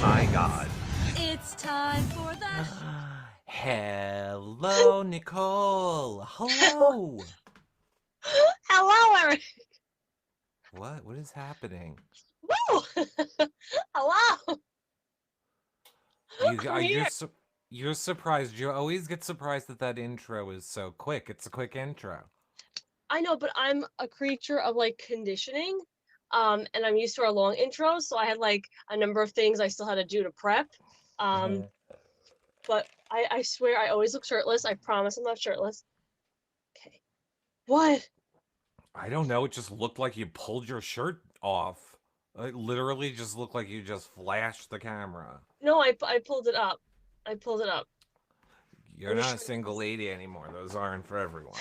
My God. It's time for the... Hello, Nicole. Hello. Hello, Eric. What? What is happening? Woo! Hello. You I'm are here. you're surprised. You always get surprised that that intro is so quick. It's a quick intro. I know, but I'm a creature of like conditioning. And I'm used to our long intros, so I had like a number of things I still had to do to prep. Um, but I swear I always look shirtless. I promise I'm not shirtless. Okay. What? I don't know. It just looked like you pulled your shirt off. It literally just looked like you just flashed the camera. No, I pulled it up. I pulled it up. You're I'm just not a trying single lady anymore. Those aren't for everyone.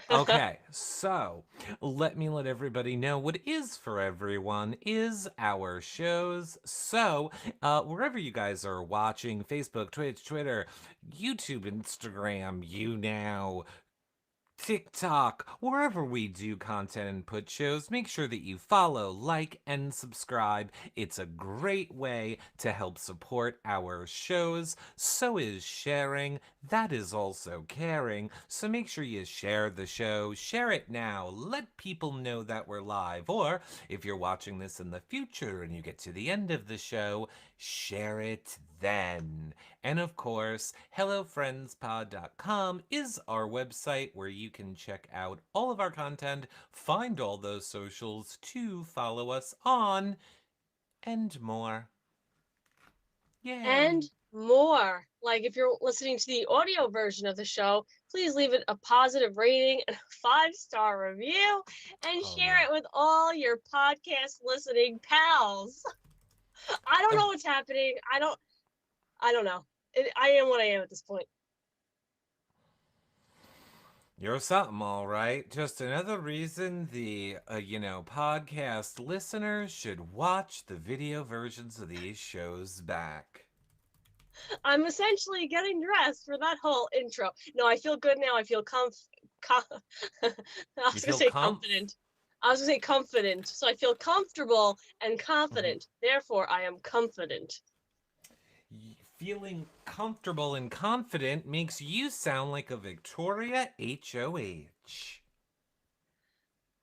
Okay, so let everybody know what is for everyone is our shows. So, wherever you guys are watching, Facebook, Twitch, Twitter, YouTube, Instagram, YouNow, TikTok, wherever we do content and put shows, make sure that you follow, like, and subscribe. It's a great way to help support our shows. So is sharing. That is also caring. So make sure you share the show. Share it now. Let people know that we're live. Or if you're watching this in the future and you get to the end of the show, share it then. And of course, HelloFriendsPod.com is our website where you can check out all of our content, find all those socials to follow us on, and more. And Yay! more. Like if you're listening to the audio version of the show, please leave it a positive rating and a 5-star review and Oh, share yeah. it with all your podcast listening pals. I don't know what's happening. I don't know. I am what I am at this point. You're something, all right. Just another reason the, podcast listeners should watch the video versions of these shows back. I'm essentially getting dressed for that whole intro. No, I feel good now. I feel I You was gonna feel say confident. I was gonna say confident. So I feel comfortable and confident. Therefore, I am confident. Feeling comfortable and confident makes you sound like a Victoria HOH.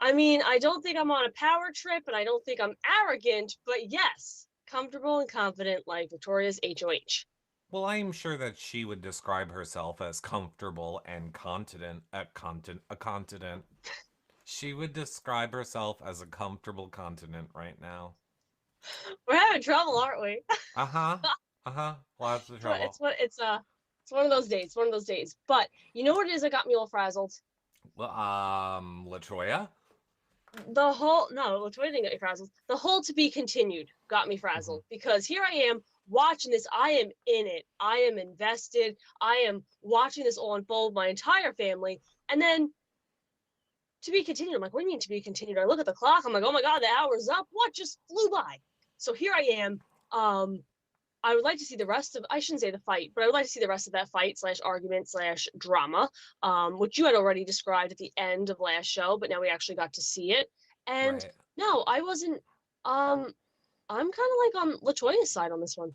I mean, I don't think I'm on a power trip, and I don't think I'm arrogant, but yes, comfortable and confident like Victoria's HOH. Well, I am sure that she would describe herself as comfortable and continent, a continent. She would describe herself as a comfortable continent right now. We're having trouble, aren't we? Uh huh. Uh huh. Lots of trouble. It's one of those days. One of those days. But you know what it is that got me all frazzled? Well, Latoya? The whole no, Latoya didn't get me frazzled. The whole to be continued got me frazzled because here I am watching this. I am in it. I am invested. I am watching this all unfold. My entire family, and then to be continued. I'm like, what do you mean to be continued? I look at the clock. I'm like, oh my god, the hour's up. What just flew by? So here I am. I would like to see the rest of, I shouldn't say the fight, but I would like to see the rest of that fight slash argument slash drama, which you had already described at the end of last show, but now we actually got to see it. And Right. no, I wasn't, I'm kind of like on Latoya's side on this one.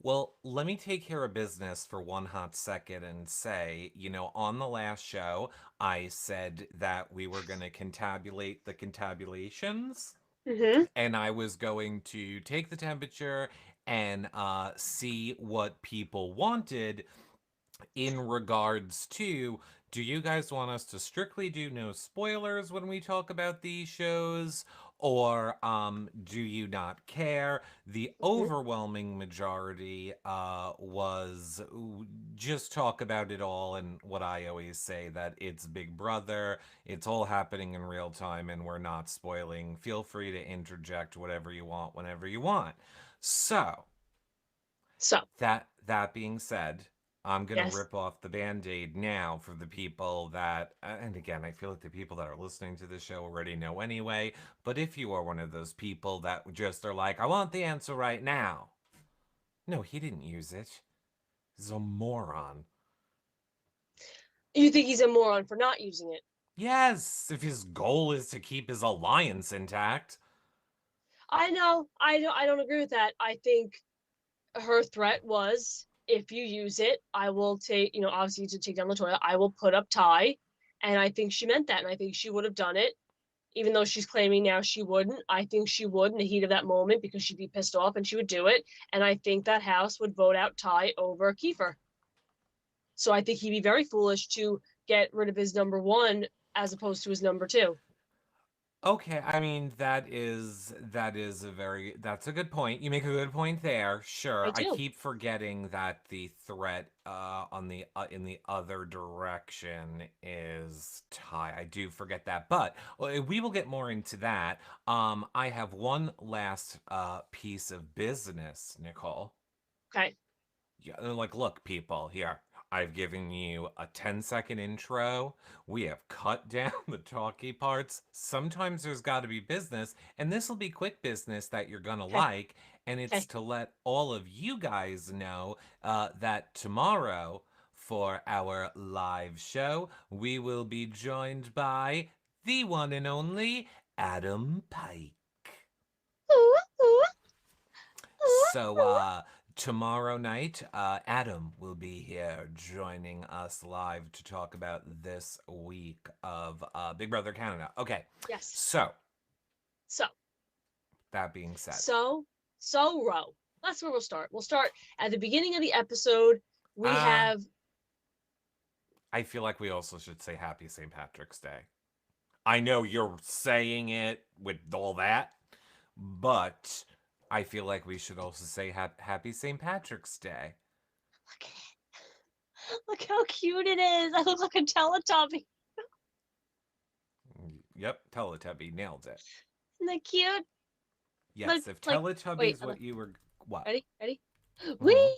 Well, let me take care of business for one hot second and say, on the last show, I said that we were going to contabulate the contabulations, Mm-hmm. and I was going to take the temperature and see what people wanted in regards to, do you guys want us to strictly do no spoilers when we talk about these shows, or do you not care? The Mm-hmm. overwhelming majority was just talk about it all, and what I always say, that it's Big Brother, it's all happening in real time, and we're not spoiling. Feel free to interject whatever you want whenever you want. So So, that being said, I'm gonna yes. rip off the band-aid now for the people that, and again, I feel like the people that are listening to the show already know anyway, but if you are one of those people that just are like, I want the answer right now. No, he didn't use it. He's a moron. You think he's a moron for not using it? Yes, if his goal is to keep his alliance intact. I know. I don't agree with that. I think her threat was, if you use it, I will take, obviously to take down Latoya, I will put up Ty. And I think she meant that. And I think she would have done it, even though she's claiming now she wouldn't. I think she would in the heat of that moment because she'd be pissed off and she would do it. And I think that house would vote out Ty over Keifer. So I think he'd be very foolish to get rid of his number one as opposed to his number two. Okay, I mean that's a good point. You make a good point there. Sure, I I do. keep forgetting that the threat on the in the other direction is Ty. I do forget that, but we will get more into that. I have one last piece of business, Nicole. Okay. Yeah, like, look, people, here. I've given you a 10-second intro. We have cut down the talky parts. Sometimes there's got to be business, and this will be quick business that you're going to Okay. like. And it's Okay. to let all of you guys know that tomorrow, for our live show, we will be joined by the one and only Adam Pike. Ooh, ooh, So, ooh. tomorrow night, Adam will be here joining us live to talk about this week of Big Brother Canada. Okay, Yes. so So, that being said, Ro. That's where we'll start. We'll start at the beginning of the episode. We uh, have, I feel like we also should say Happy St. Patrick's Day. I know you're saying it with all that, but I feel like we should also say Happy St. Patrick's Day. look at it. Look how cute it is. I look like a Teletubby. Yep, Teletubby nailed it. Isn't that cute? Yes, if Like, wait, Teletubby's what you were, what? ready? Ready? Mm-hmm. Whee!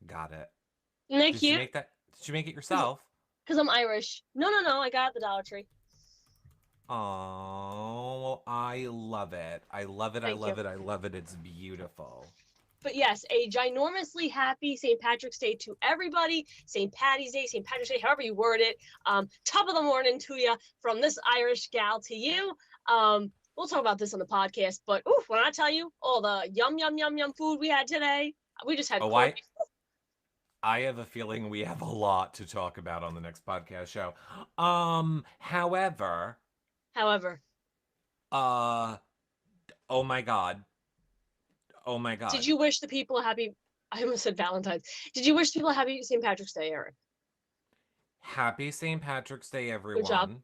Got it. Isn't that Did you cute? make that? Did you make it Because yourself? I'm Irish. No, I got it at the Dollar Tree. Oh, I love it. I love it. I Thank you. love it. I love it. It's beautiful. But yes, a ginormously happy St. Patrick's Day to everybody. St. Patty's Day, St. Patrick's Day, however you word it. Top of the morning to you from this Irish gal to you. We'll talk about this on the podcast, but oof, when I tell you all the yum, yum, yum, yum food we had today, we just had Oh, corned beef. I have a feeling we have a lot to talk about on the next podcast show. However, However, uh, oh my God. Oh my did God. you wish the people a happy, I almost said Valentine's. Did you wish people a happy St. Patrick's Day, Eric? Happy St. Patrick's Day, Good job. everyone.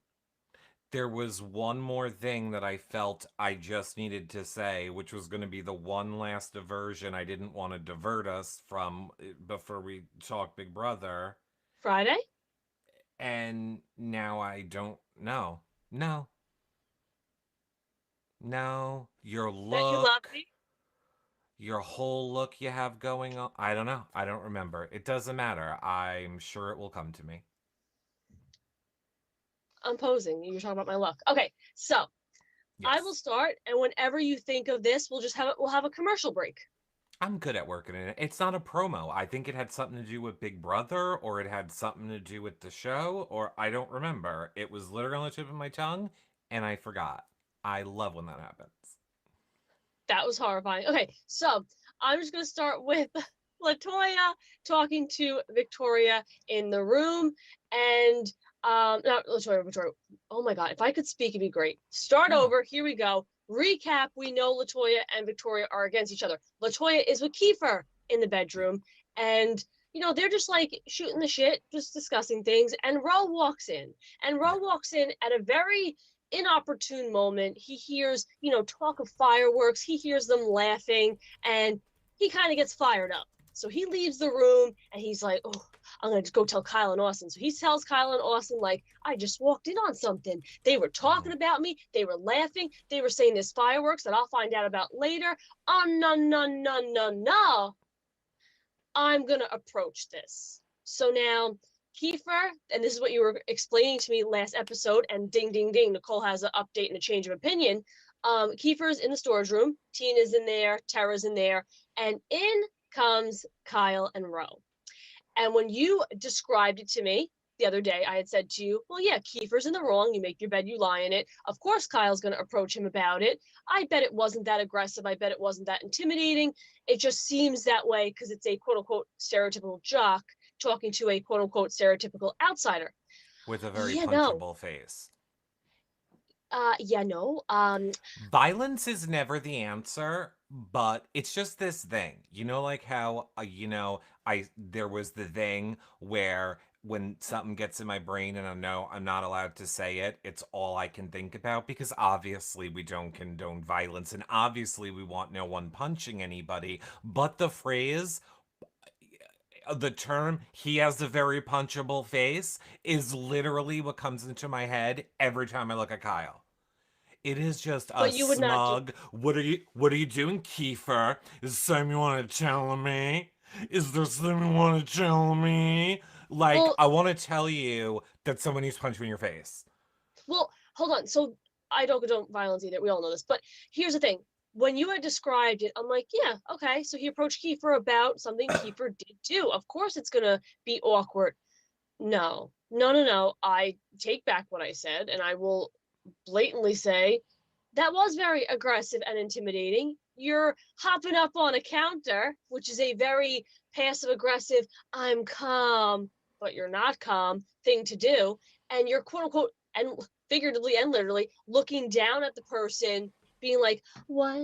There was one more thing that I felt I just needed to say, which was going to be the one last diversion. I didn't want to divert us from before we talk Big Brother. Friday? And now I don't know. No. No. Your That you love look, me? your whole look you have going on. I don't know. I don't remember. It doesn't matter. I'm sure it will come to me. I'm posing. You were talking about my look. Okay, so Yes. I will start, and whenever you think of this, we'll have a commercial break. I'm good at working in it. It's not a promo. I think it had something to do with Big Brother, or it had something to do with the show, or I don't remember. It was literally on the tip of my tongue, and I forgot. I love when that happens. That was horrifying. Okay, so I'm just gonna start with Latoya talking to Victoria in the room, and not Latoya, Victoria. Oh my God, if I could speak, it'd be great. Start Yeah. over. Here we go. Recap. We know Latoya and Victoria are against each other. Latoya is with Keifer in the bedroom, and they're just like shooting the shit, just discussing things. And Ro walks in, at a very inopportune moment. He hears, talk of fireworks. He hears them laughing, and he kind of gets fired up. So he leaves the room, and he's like, "Oh, I'm gonna go tell Kyle and Austin." So he tells Kyle and Austin, like, "I just walked in on something. They were talking about me. They were laughing. They were saying there's fireworks that I'll find out about later. Oh, no, no, no, no, no. I'm gonna approach this." So now Keifer, and this is what you were explaining to me last episode, and ding, ding, ding, Nicole has an update and a change of opinion. Keifer's in the storage room. Tina's in there. Tara's in there. And in comes Kyle and Ro. And when you described it to me, the other day, I had said to you, well, yeah, Keifer's in the wrong. You make your bed, you lie in it. Of course, Kyle's going to approach him about it. I bet it wasn't that aggressive. I bet it wasn't that intimidating. It just seems that way because it's a quote unquote stereotypical jock talking to a quote unquote stereotypical outsider. With a very Yeah, no. punchable face. Yeah, no. Violence is never the answer, but it's just this thing. You know, like how, there was the thing where when something gets in my brain and I know I'm not allowed to say it, it's all I can think about because obviously we don't condone violence and obviously we want no one punching anybody. But the term, he has a very punchable face, is literally what comes into my head every time I look at Kyle. It is just a But you would not do. smug. What are you doing, Keifer? Is there something you want to tell me? Is there something you want to tell me? Like, Well, I want to tell you that someone needs to punch me in your face. well, hold on. So I don't condone violence either. We all know this. But here's the thing. When you had described it, I'm like, yeah, okay. So he approached Keifer about something Keifer did do. Of course it's gonna be awkward. No, no, no, no. I take back what I said, and I will blatantly say that was very aggressive and intimidating. You're hopping up on a counter, which is a very passive aggressive, I'm calm, but you're not calm thing to do. And you're quote unquote, and figuratively and literally looking down at the person, being like, what?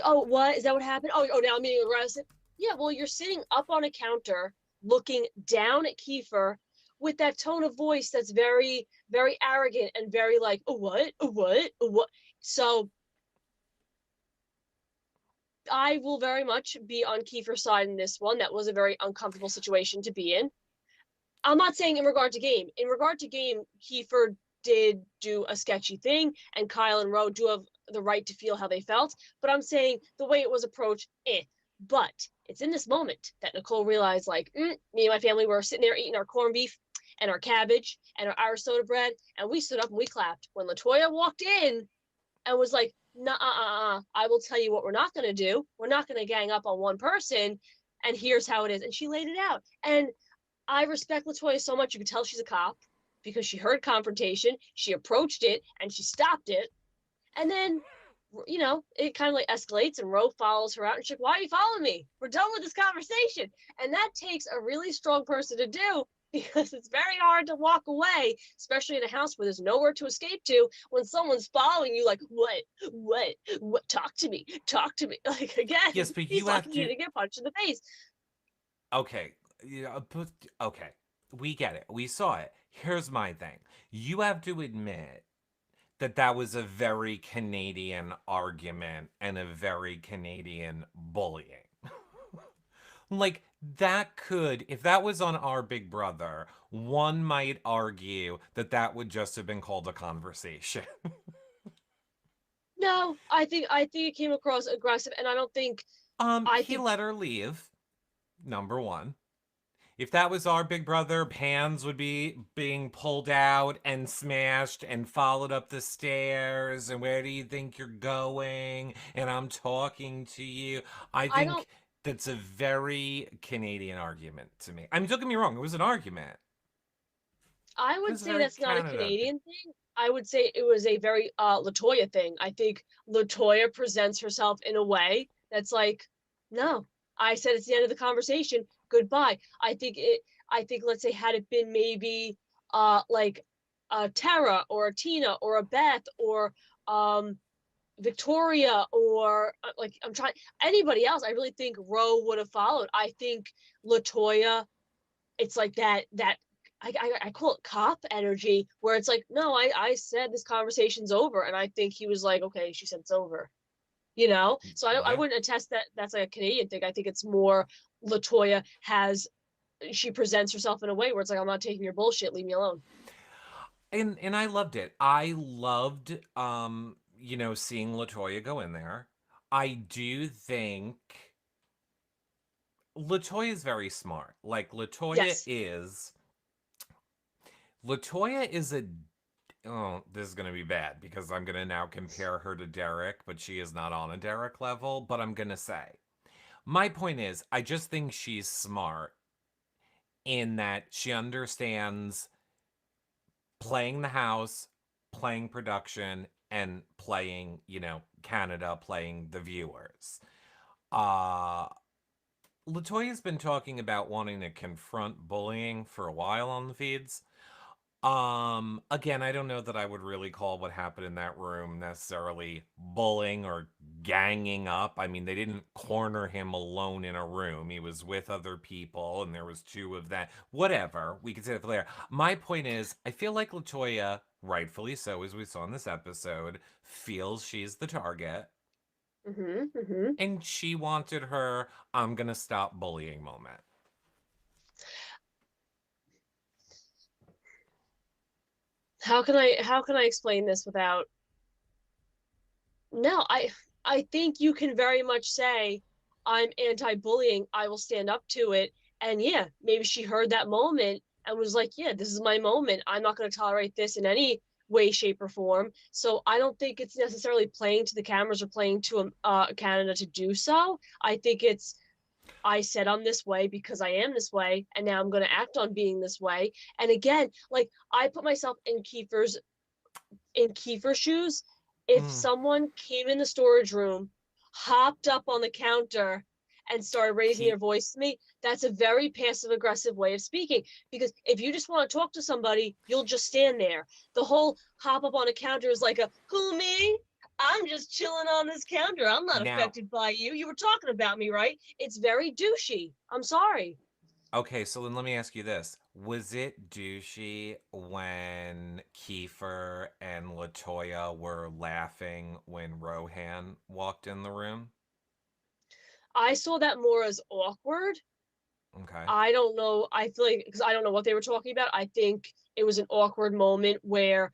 Oh, what? Is that what happened? Oh, now I'm being aggressive. Yeah, well, you're sitting up on a counter looking down at Keifer with that tone of voice that's very, very arrogant and very like, oh, what? Oh, what? Oh, what? So I will very much be on Keifer's side in this one. That was a very uncomfortable situation to be in. I'm not saying in regard to game. In regard to game, Keifer did do a sketchy thing, and Kyle and Ro do have the right to feel how they felt. But I'm saying the way it was approached, eh. But it's in this moment that Nicole realized, like, me and my family were sitting there eating our corned beef and our cabbage and our Irish soda bread, and we stood up and we clapped. When Latoya walked in and was like, nah, I will tell you what we're not going to do. We're not going to gang up on one person, and here's how it is. And she laid it out. And I respect Latoya so much. You could tell she's a cop because she heard confrontation, she approached it, and she stopped it. And then, it kind of like escalates, and Ro follows her out, and she's like, why are you following me? We're done with this conversation. And that takes a really strong person to do because it's very hard to walk away, especially in a house where there's nowhere to escape to when someone's following you like, what, talk to me. Like, again, Yes, but he's you have lucky he to. didn't get punched in the face. Okay, okay, we get it. We saw it. Here's my thing. You have to admit that that was a very Canadian argument and a very Canadian bullying. Like, that could, if that was on Our Big Brother, one might argue that that would just have been called a conversation. No, I think it came across aggressive, and I don't think I He think let her leave, number one. If that was Our Big Brother, pans would be being pulled out and smashed and followed up the stairs. And where do you think you're going? And I'm talking to you. I I don't think that's a very Canadian argument to me. I mean, don't get me wrong, it was an argument. I It would was a say very that's not a Canada thing. Canadian thing. I would say it was a very Latoya thing. I think Latoya presents herself in a way that's like, no, I said it's the end of the conversation. Goodbye. I think let's say had it been maybe like a Tara or a Tina or a Beth or Victoria or like I'm trying anybody else, I really think Ro would have followed. I think Latoya, it's like that I call it cop energy where it's like, no, I said this conversation's over, and I think he was like, okay, she said it's over, so I Yeah. wouldn't attest that that's like a Canadian thing. I think it's more Latoya has, she presents herself in a way where it's like, I'm not taking your bullshit, leave me alone. And I loved it. I loved seeing Latoya go in there. I do think Latoya is very smart. Like Yes, Latoya is a oh, this is gonna be bad because I'm gonna now compare her to Derek, but she is not on a Derek level. But I'm gonna say my point is I just think she's smart in that she understands playing the house, playing production, and playing, Canada, playing the viewers. Uh Latoya's been talking about wanting to confront bullying for a while on the feeds. Again, I don't know that I would really call what happened in that room necessarily bullying or ganging up. I mean, they didn't corner him alone in a room. He was with other people and there was two of them. Whatever. We can say that later. My point is, I feel like Latoya, rightfully so, as we saw in this episode, feels she's the target. Mm-hmm. And she wanted her I'm gonna stop bullying moment. How can I explain this without no, I think you can very much say I'm anti-bullying. I will stand up to it. And yeah, maybe she heard that moment and was like, yeah, this is my moment. I'm not going to tolerate this in any way, shape, or form. So I don't think it's necessarily playing to the cameras or playing to Canada to do so. I think it's I said I'm this way because I am this way, and now I'm going to act on being this way. And again, like I put myself in Keifer's shoes. If Mm. someone came in the storage room, hopped up on the counter, and started raising their He voice to me, that's a very passive aggressive way of speaking. Because if you just want to talk to somebody, you'll just stand there. The whole hop up on a counter is like a who me? I'm just chilling on this counter. I'm not now affected by you. You were talking about me, right? It's very douchey. I'm sorry. Okay, so then let me ask you this. Was it douchey when Keifer and Latoya were laughing when Rohan walked in the room? I saw that more as awkward. Okay. I don't know. I feel like because I don't know what they were talking about. I think it was an awkward moment where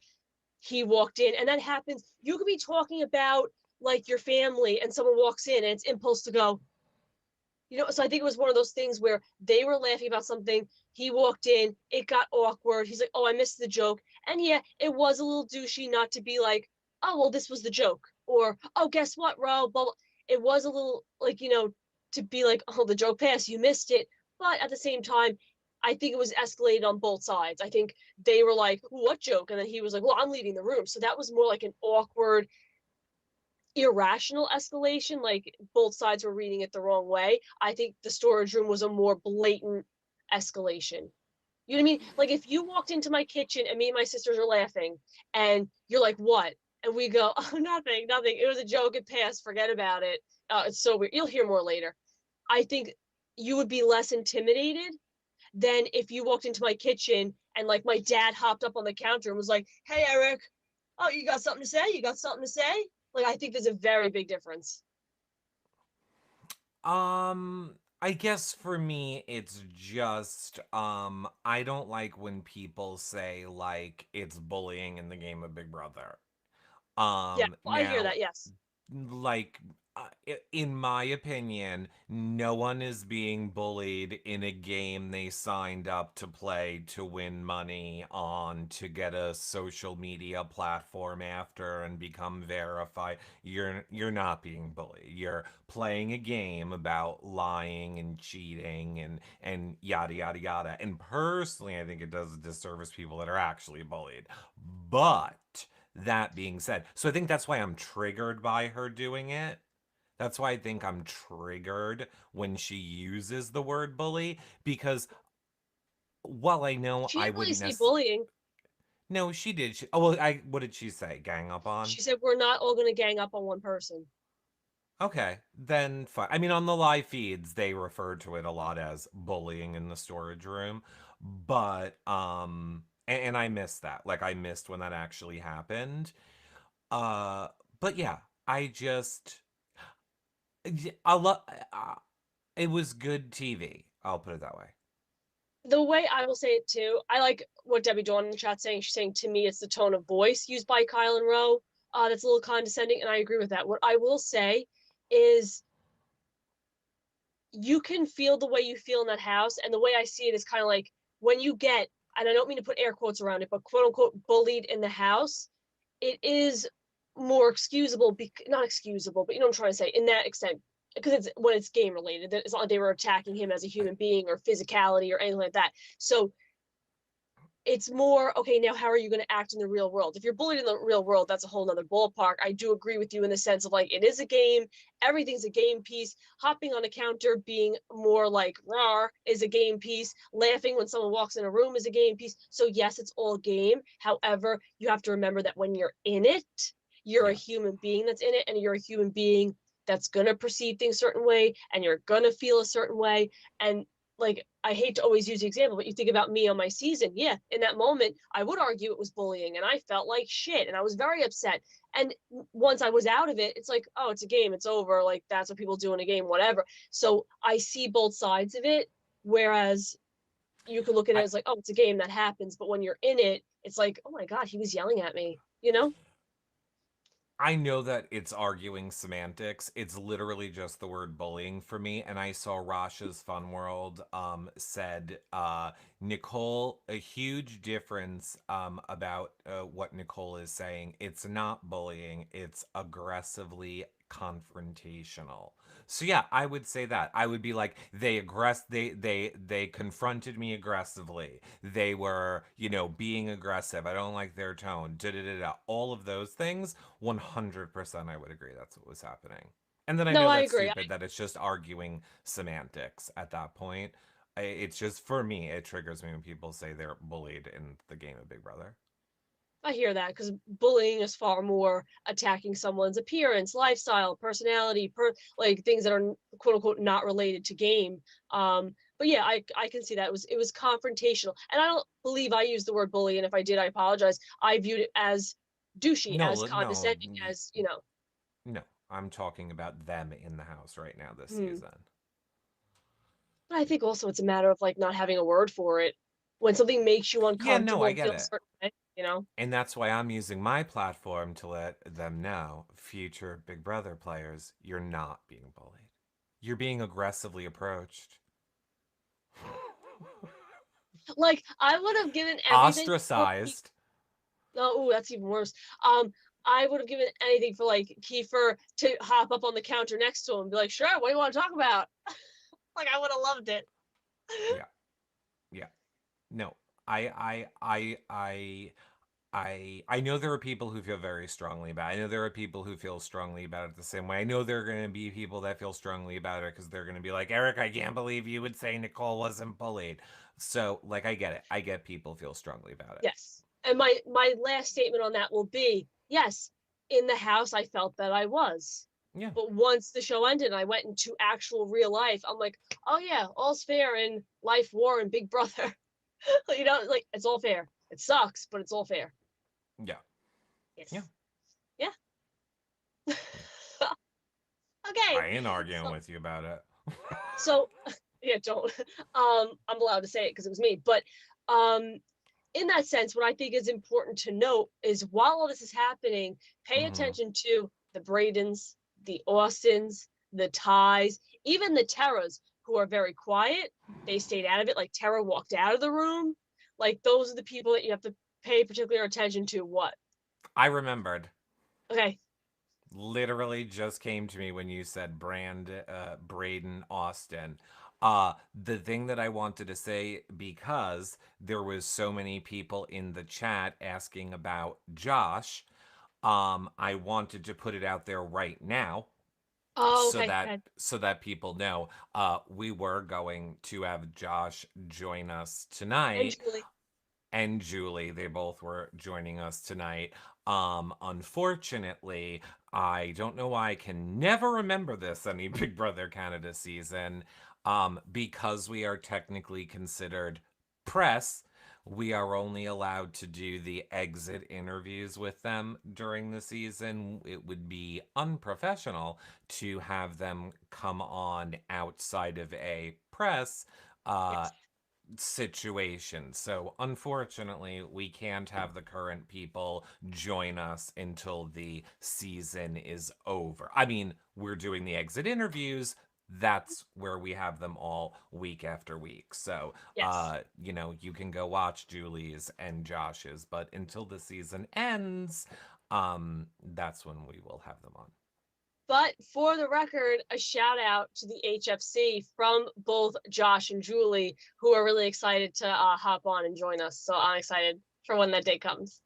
he walked in, and that happens. You could be talking about like your family, and someone walks in, and it's impulse to go. So I think it was one of those things where they were laughing about something. He walked in, it got awkward. He's like, "Oh, I missed the joke," and yeah, it was a little douchey not to be like, "Oh, well, this was the joke," or "Oh, guess what, Ro?" But it was a little like to be like, "Oh, the joke passed, you missed it," but at the same time. I think it was escalated on both sides. I think they were like, "What joke?" And then he was like, "Well, I'm leaving the room." So that was more like an awkward, irrational escalation. Like both sides were reading it the wrong way. I think the storage room was a more blatant escalation. You know what I mean? Like if you walked into my kitchen and me and my sisters are laughing and you're like, what? And we go, oh, nothing, nothing. It was a joke. It passed. Forget about it. It's so weird. You'll hear more later. I think you would be less intimidated than if you walked into my kitchen and like my dad hopped up on the counter and was like, hey, Eric, oh, you got something to say? You got something to say? Like, I think there's a very big difference. I guess for me it's just I don't like when people say like it's bullying in the game of Big Brother. Yeah, well, I hear Now that. Yes. like in my opinion, no one is being bullied in a game they signed up to play to win money on to get a social media platform after and become verified. You're not being bullied. You're playing a game about lying and cheating and yada yada yada. And personally, I think it does a disservice to people that are actually bullied. But that being said, so I think that's why I'm triggered by her doing it. That's why I think I'm triggered when she uses the word bully because while I know She I didn't really wouldn't say necessarily. bullying. No, she did. Oh, well, what did she say? Gang up on? She said, we're not all going to gang up on one person. Okay, then fine. I mean, on the live feeds, they refer to it a lot as bullying in the storage room, but and I missed that. Like I missed when that actually happened. Uh, but yeah, I just I love. It was good TV. I'll put it that way. The way I will say it too, I like what Debbie Dawn in the chat saying. She's saying to me, it's the tone of voice used by Kyle and Roe that's a little condescending, and I agree with that. What I will say is you can feel the way you feel in that house. And the way I see it is kind of like when you get, and I don't mean to put air quotes around it, but quote unquote bullied in the house, it is more excusable, not excusable, but you know what I'm trying to say in that extent, because it's when it's game related. It's not like they were attacking him as a human being or physicality or anything like that. So it's more, okay, now how are you going to act in the real world? If you're bullied in the real world, that's a whole nother ballpark. I do agree with you in the sense of like, it is a game. Everything's a game piece. Hopping on a counter, being more like raw is a game piece. Laughing when someone walks in a room is a game piece. So yes, it's all game. However, you have to remember that when you're in it, you're a Yeah. human being that's in it, and you're a human being that's going to perceive things a certain way, and you're going to feel a certain way. And like, I hate to always use the example, but you think about me on my season. Yeah, in that moment, I would argue it was bullying and I felt like shit and I was very upset. And once I was out of it, it's like, oh, it's a game, it's over. Like, that's what people do in a game, whatever. So I see both sides of it. Whereas you could look at it I, as like, oh, it's a game that happens. But when you're in it, it's like, oh my God, he was yelling at me, you know? I know that it's arguing semantics. It's literally just the word bullying for me. And I saw Rasha's Fun World said, Nicole, a huge difference about what Nicole is saying. It's not bullying, it's aggressively confrontational. So yeah, I would say that. I would be like, they confronted me aggressively. They were, being aggressive. I don't like their tone. Da da da da. All of those things, 100% I would agree that's what was happening. And then I No, know I that's agree. stupid that it's just arguing semantics at that point. It's just, for me, it triggers me when people say they're bullied in the game of Big Brother. I hear that because bullying is far more attacking someone's appearance, lifestyle, personality, like things that are quote unquote not related to game. But yeah, I can see that it was confrontational, and I don't believe I used the word bully, and if I did, I apologize. I viewed it as douchey, as No, no, condescending, as you know. no. I'm talking about them in the house right now this Hmm. season. But I think also it's a matter of like not having a word for it. When something makes you Yeah, no, uncomfortable I and get feel a it. certain way, you know. And that's why I'm using my platform to let them know, future Big Brother players, you're not being bullied. You're being aggressively approached. Like I would have given everything for Ostracized. oh, that's even worse. Um, I would have given anything for like Keifer to hop up on the counter next to him and be like, "Sure, what do you want to talk about?" Like I would have loved it. Yeah, yeah. No, I, I, I, I, I know there are people who feel very strongly about it. I know there are people who feel strongly about it the same way. I know there are going to be people that feel strongly about it because they're going to be like, Eric, I can't believe you would say Nicole wasn't bullied. So, like, I get it. I get people feel strongly about it. Yes. And my last statement on that will be, yes, in the house I felt that I was. Yeah. But once the show ended and I went into actual real life, I'm like, oh yeah, all's fair in life, war, and Big Brother. Like it's all fair. It sucks, but it's all fair. Yeah. Yeah. Yes. Yeah. Yeah. Okay. I ain't arguing So with you about it. so yeah, don't. I'm allowed to say it because it was me. But um in that sense, what I think is important to note is while all this is happening, pay Mm-hmm. attention to the Bradens, the Austins, the Ties, even the Terras, who are very quiet. They stayed out of it. Like Terra walked out of the room. Like those are the people that you have to pay particular attention to. What? I remembered. Okay. Literally just came to me when you said Braden, Austin. The thing that I wanted to say, because there was so many people in the chat asking about Josh, I wanted to put it out there right now Oh, so okay. that people know we were going to have Josh join us And tonight, Julie. and Julie. They both were joining us tonight. Unfortunately, I don't know why I can never remember this any Big Brother Canada season. Because we are technically considered press, we are only allowed to do the exit interviews with them during the season. It would be unprofessional to have them come on outside of a press uh, Yes. situation. So, unfortunately, we can't have the current people join us until the season is over. I mean, we're doing the exit interviews. That's where we have them all week after week. So, Yes. you can go watch Julie's and Josh's, but until the season ends, that's when we will have them on. But for the record, a shout out to the HFC from both Josh and Julie, who are really excited to hop on and join us. So I'm excited for when that day comes.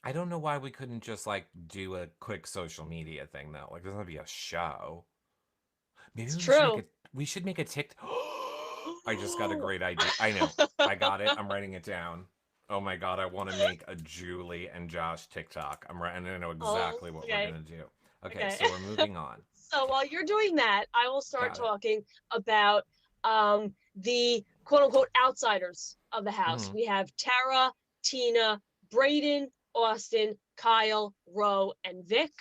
I don't know why we couldn't just like do a quick social media thing though. Like, there's gonna be a show. Maybe It's we should make true. it. We should make a TikTok. I just got a great idea. I know. I got it. I'm writing it down. Oh my god, I want to make a Julie and Josh TikTok. And I know Oh, exactly what we're okay. gonna do. Okay, Okay. so we're moving on. So while you're doing that, I will start Got it. talking about the quote unquote outsiders of the house. Hmm. We have Tara, Tina, Brayden, Austin, Kyle, Ro, and Vic,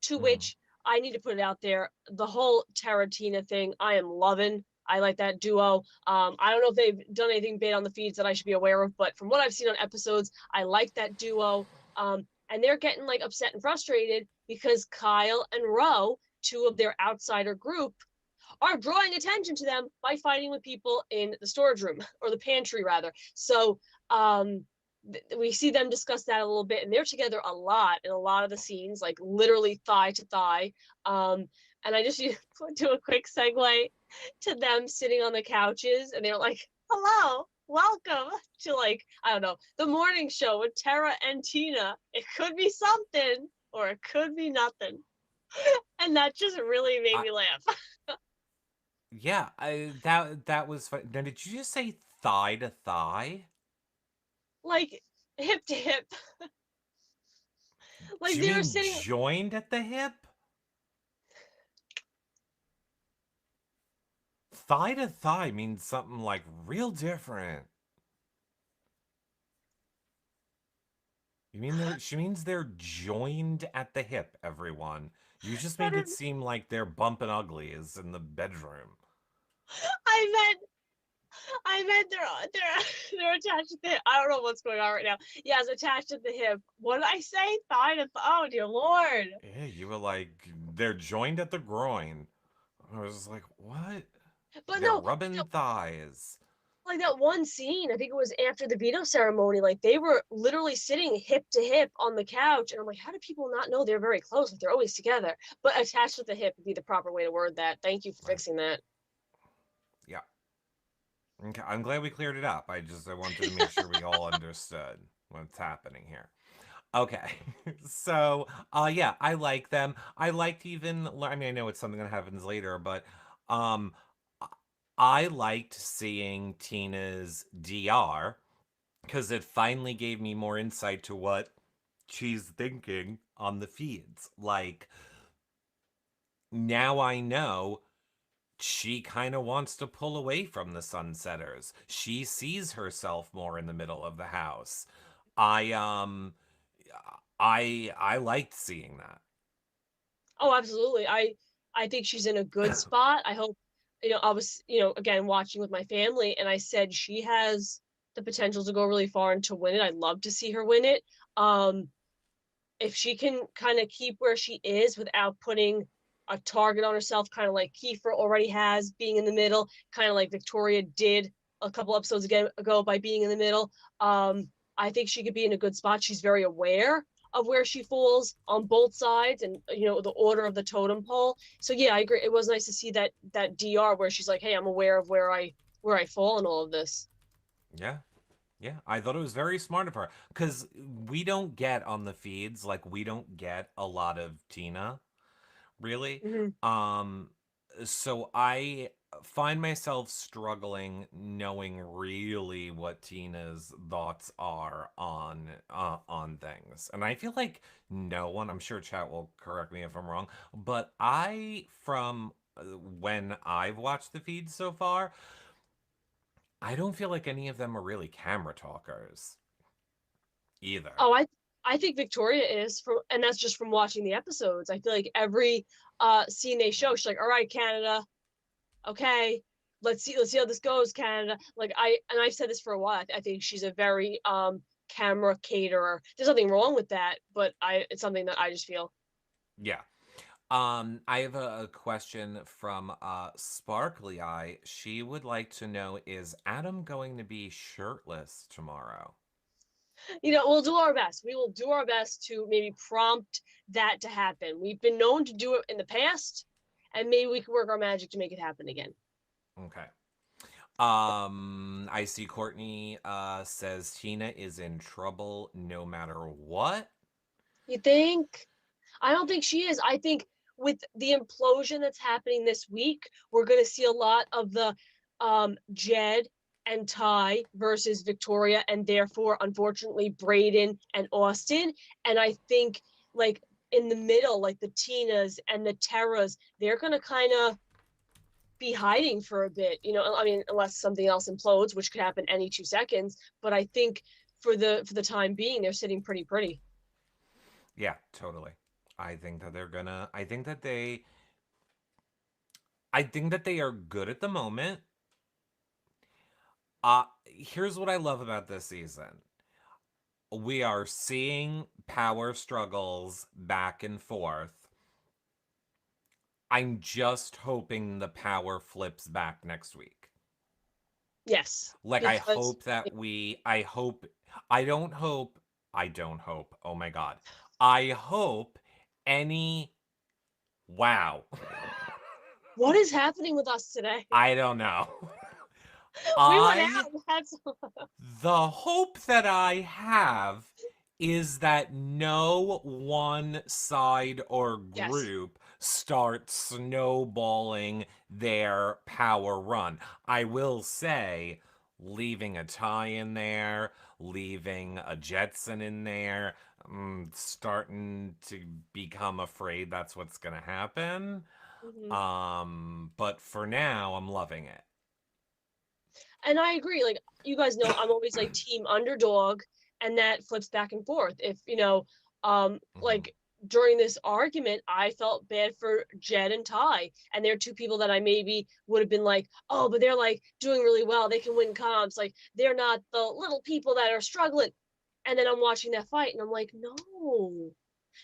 to Hmm. which I need to put it out there. The whole Tara Tina thing, I am loving. I like that duo. I don't know if they've done anything bad on the feeds that I should be aware of, but from what I've seen on episodes, I like that duo. And they're getting like upset and frustrated because Kyle and Ro, two of their outsider group, are drawing attention to them by fighting with people in the storage room or the pantry rather. So we see them discuss that a little bit, and they're together a lot in a lot of the scenes, like literally thigh to thigh. And I just do a quick segue to them sitting on the couches, and they're like, "Hello, welcome to like I don't know the morning show with Tara and Tina. It could be something, or it could be nothing." And that just really made I me laugh. yeah. That was fun. Now, did you just say thigh to thigh? Like hip to hip. Do Like you they were mean sitting. joined at the hip? Thigh to thigh means something like real different. You mean she means they're joined at the hip, everyone. You just I made it don't. seem like they're bumping uglies in the bedroom. I meant. I meant they're attached to the hip. I don't know what's going on right now. Yes, attached to the hip. What did I say? Thigh to. Oh dear lord. Yeah, you were like, they're joined at the groin. I was like, what? But They're no, rubbing thighs. like that one scene. I think it was after the veto ceremony. Like they were literally sitting hip to hip on the couch, and I'm like, how do people not know they're very close? Like they're always together. But attached to the hip would be the proper way to word that. Thank you for Right. fixing that. Yeah. Okay, I'm glad we cleared it up. I wanted to make sure we all understood what's happening here. Okay. So, yeah, I like them. I liked even I mean, I know it's something that happens later, but um I liked seeing Tina's DR because it finally gave me more insight to what she's thinking on the feeds. Like, now I know she kind of wants to pull away from the Sunsetters. She sees herself more in the middle of the house. I I liked seeing that. Oh, absolutely. I think she's in a good spot. I hope, I was, again, watching with my family, and I said she has the potential to go really far and to win it. I'd love to see her win it. Um, if she can kind of keep where she is without putting a target on herself, kind of like Keifer already has, being in the middle, kind of like Victoria did a couple episodes ago by being in the middle. I think she could be in a good spot. She's very aware of where she falls on both sides, and the order of the totem pole. So yeah, I agree. It was nice to see that DR where she's like, hey, I'm aware of where I fall in all of this. Yeah. Yeah, I thought it was very smart of her because we don't get on the feeds, like we don't get a lot of Tina, really. Mm-hmm. Um, so I find myself struggling knowing really what Tina's thoughts are on things. And I feel like no one, I'm sure chat will correct me if I'm wrong, but from when I've watched the feed so far, I don't feel like any of them are really camera talkers either. Oh, I think Victoria is from, and that's just from watching the episodes. I feel like every scene they show, she's like, "All right, Canada, okay, let's see how this goes, Canada." Like I've said this for a while. I think she's a very camera caterer. There's nothing wrong with that, but it's something that I just feel. Yeah. I have a question from Sparkly Eye. She would like to know, is Adam going to be shirtless tomorrow? We'll do our best. We will do our best to maybe prompt that to happen. We've been known to do it in the past, and maybe we can work our magic to make it happen again. Okay. I see Courtney says Tina is in trouble no matter what. You think? I don't think she is. I think with the implosion that's happening this week, we're going to see a lot of the Jed and Ty versus Victoria, and therefore, unfortunately, Braden and Austin. And I think, like, in the middle, like the Tinas and the Terras, they're going to kind of be hiding for a bit. I mean, unless something else implodes, which could happen any 2 seconds. But I think for the time being, they're sitting pretty. Yeah, totally. I think that they're gonna. I think that they are good at the moment. Here's what I love about this season. We are seeing power struggles back and forth. I'm just hoping the power flips back next week. Yes, Like I because hope that we I hope I don't hope. Oh my god. I hope any wow. what is happening with us today? I don't know. We went I out. That's The hope that I have is that no one side or yes. group starts snowballing their power run. I will say, leaving a Ty in there, leaving a Jetson in there, starting to become afraid that's what's gonna happen. Mhm. But for now, I'm loving it. And I agree. Like you guys know, I'm always like team underdog, and that flips back and forth. If Mhm. like during this argument, I felt bad for Jed and Ty, and they're two people that I maybe would have been like, oh, but they're like doing really well. They can win comps. Like they're not the little people that are struggling. And then I'm watching that fight, and I'm like, no,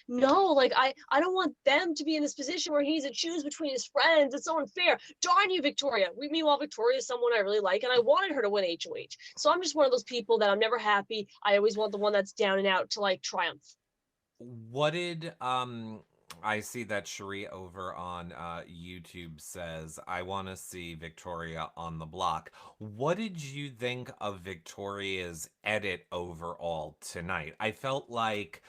no, like I don't want them to be in this position where he needs to choose between his friends. It's so unfair. Darn you, Victoria. Meanwhile, Victoria is someone I really like, and I wanted her to win HOH. So I'm just one of those people that I'm never happy. I always want the one that's down and out to like triumph. What did I see that Cherie over on YouTube says I want to see Victoria on the block. What did you think of Victoria's edit overall tonight? I felt like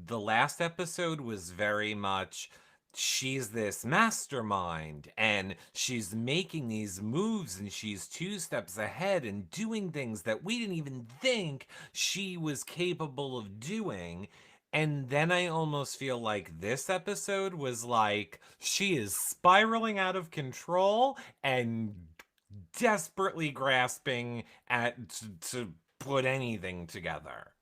the last episode was very much she's this mastermind and she's making these moves and she's 2 steps ahead and doing things that we didn't even think she was capable of doing. And then I almost feel like this episode was like she is spiraling out of control and desperately grasping at to put anything together.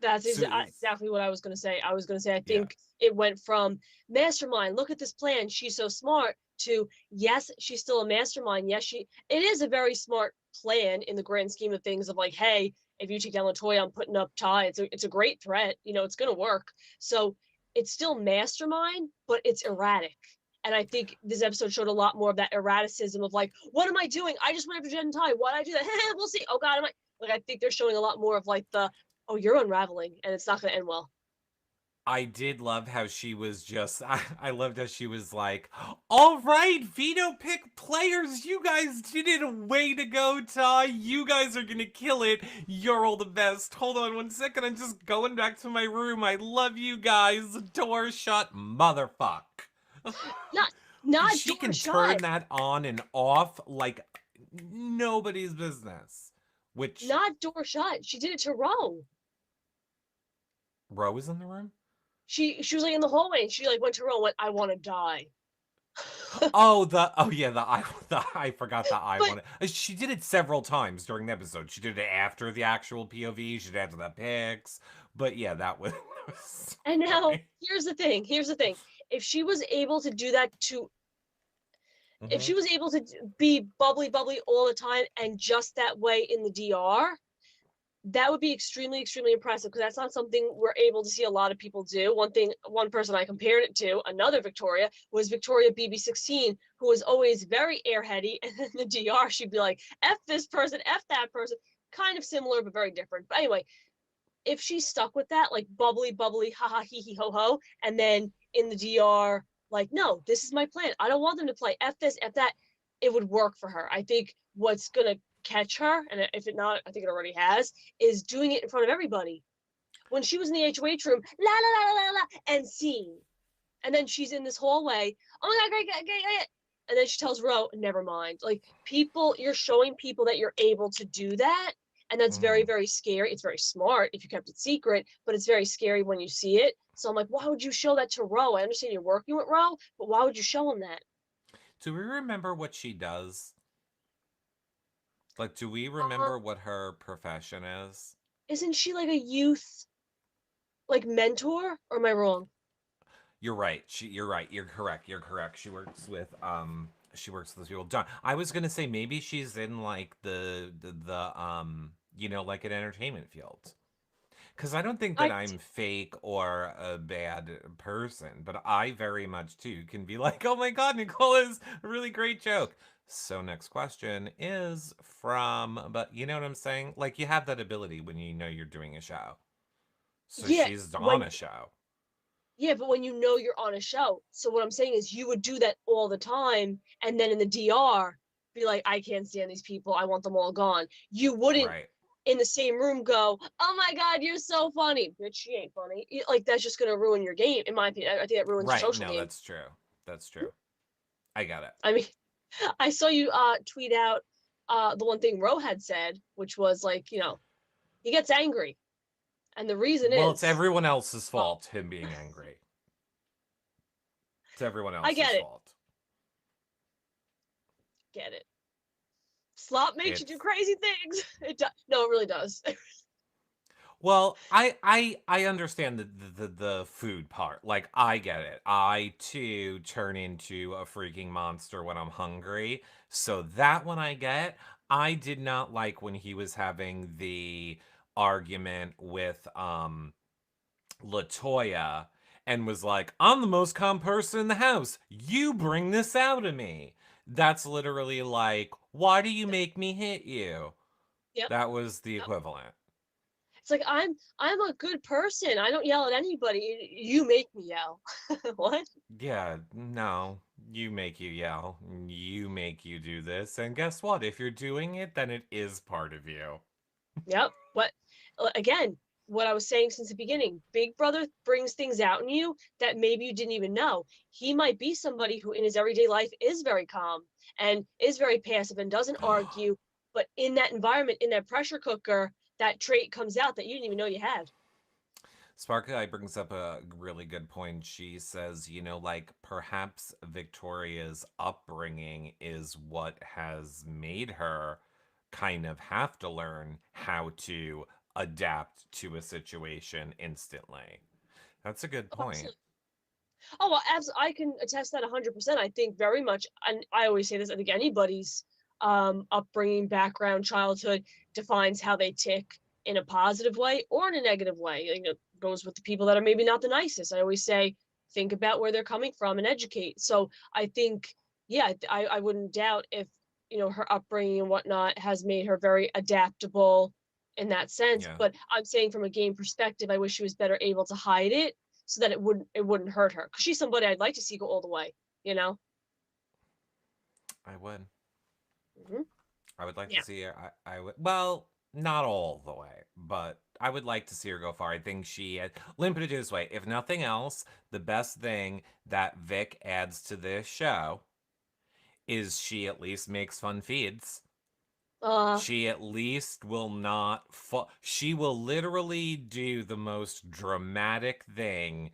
That's So exactly what I was going to say. I was going to say, I yeah. think it went from mastermind, look at this plan, she's so smart, to yes, she's still a mastermind. Yes, it is a very smart plan in the grand scheme of things of like, hey, if you take down Latoya, I'm putting up Ty. It's a great threat. It's going to work. So it's still mastermind, but it's erratic. And I think this episode showed a lot more of that erraticism of like, what am I doing? I just went after Jen and Ty. Why did I do that? We'll see. Oh God, am I like? I think they're showing a lot more of like the oh, you're unraveling and it's not going to end well. I did love how she was just I loved how she was like, all right, Veto pick players. You guys did it. Way to go, Ty. You guys are gonna kill it. You're all the best. Hold on 1 second. I'm just going back to my room. I love you guys. Door shut, motherfuck. Not not She door can turn shut. that on and off like nobody's business. Which Not door shut. She did it to Ro. Ro is in the room? She was like in the hallway and she like went to Ro and went, I want to die. Oh yeah, I forgot the I But one. She did it several times during the episode. She did it after the actual POV. She did it after the pics. But yeah, that was, that was and so now funny. here's the thing. Here's the thing. If she was able to do that to if Hmm. she was able to be bubbly all the time and just that way in the DR, that would be extremely impressive because that's not something we're able to see a lot of people do. One person I compared it to, another Victoria, was Victoria BB16, who was always very airheady, and then the DR she'd be like, "F this person, F that person," kind of similar but very different. But anyway, if she's stuck with that, like bubbly, bubbly, ha ha, hee hee, ho ho, and then in the DR, like, no, this is my plan. I don't want them to play F this, F that. It would work for her. I think what's gonna catch her, and if it not, I think it already has, is doing it in front of everybody. When she was in the HOH room, la la la la la la, and scene, and then she's in this hallway. Oh my god, great, great, great, great. And then she tells Ro, never mind. Like, people, you're showing people that you're able to do that. And that's very, very scary. It's very smart if you kept it secret, but it's very scary when you see it. So I'm like, why would you show that to Ro? I understand you're working with Ro, but why would you show him that? Do we remember what she does? Like, do we Uh, remember what her profession is? isn't she like a youth, like, mentor? Or am I wrong? You're right. You're right. You're correct. You're correct. She works with those people. Done. I was gonna say maybe she's in like the like an entertainment field. Because I don't think that I I'm fake or a bad person, but I very much too can be like, oh my God, Nicole is a really great joke. So next question is but you know what I'm saying? Like you have that ability when you know you're doing a show. So yeah, she's on when a show. yeah, but when you know you're on a show. So what I'm saying is you would do that all the time, and then in the DR be like, I can't stand these people. I want them all gone. You wouldn't Right. in the same room go, oh my God, you're so funny. Bitch, she ain't funny. Like, that's just gonna ruin your game, in my opinion. I think that ruins your Right. social No, game. that's true. That's true. I got it. I mean, I saw you tweet out the one thing Ro had said, which was like, he gets angry. And the reason Well, it's is, everyone else's oh, fault, him being angry. It's everyone I else's get it. fault. Get it. Slop makes you do It's crazy things. It does. No, it really does. Well, I understand the food part. Like I get it. I too turn into a freaking monster when I'm hungry. So that one I get. I did not like when he was having the argument with Latoya and was like, "I'm the most calm person in the house. You bring this out of me." That's literally like, "Why do you make me hit you?" Yep. That was the Yep. equivalent. It's like, I'm a good person. I don't yell at anybody. You make me yell. What? Yeah, no. You make you yell. You make you do this. And guess what? If you're doing it, then it is part of you. Yep. What? Again, what I was saying since the beginning, Big Brother brings things out in you that maybe you didn't even know. He might be somebody who in his everyday life is very calm and is very passive and doesn't argue, but in that environment, in that pressure cooker, that trait comes out that you didn't even know you had. Sparkle Eye brings up a really good point. She says, like perhaps Victoria's upbringing is what has made her kind of have to learn how to adapt to a situation instantly. That's a good Oh, point. absolutely. Oh, well, I can attest that 100%. I think very much, and I always say this, I think anybody's upbringing, background, childhood defines how they tick in a positive way or in a negative way. It goes with the people that are maybe not the nicest. I always say, think about where they're coming from and educate. So I think, yeah, I wouldn't doubt if, her upbringing and whatnot has made her very adaptable in that sense. Yeah, But I'm saying from a game perspective, I wish she was better able to hide it so that it wouldn't hurt her, because she's somebody I'd like to see go all the way, you know. I would. Hmm. I would like to Yeah. see her. I would. Well, not all the way, but I would like to see her go far. I think she had. Let me put it this way: if nothing else, the best thing that Vic adds to this show is she at least makes fun feeds. uh She at least will not. She will literally do the most dramatic thing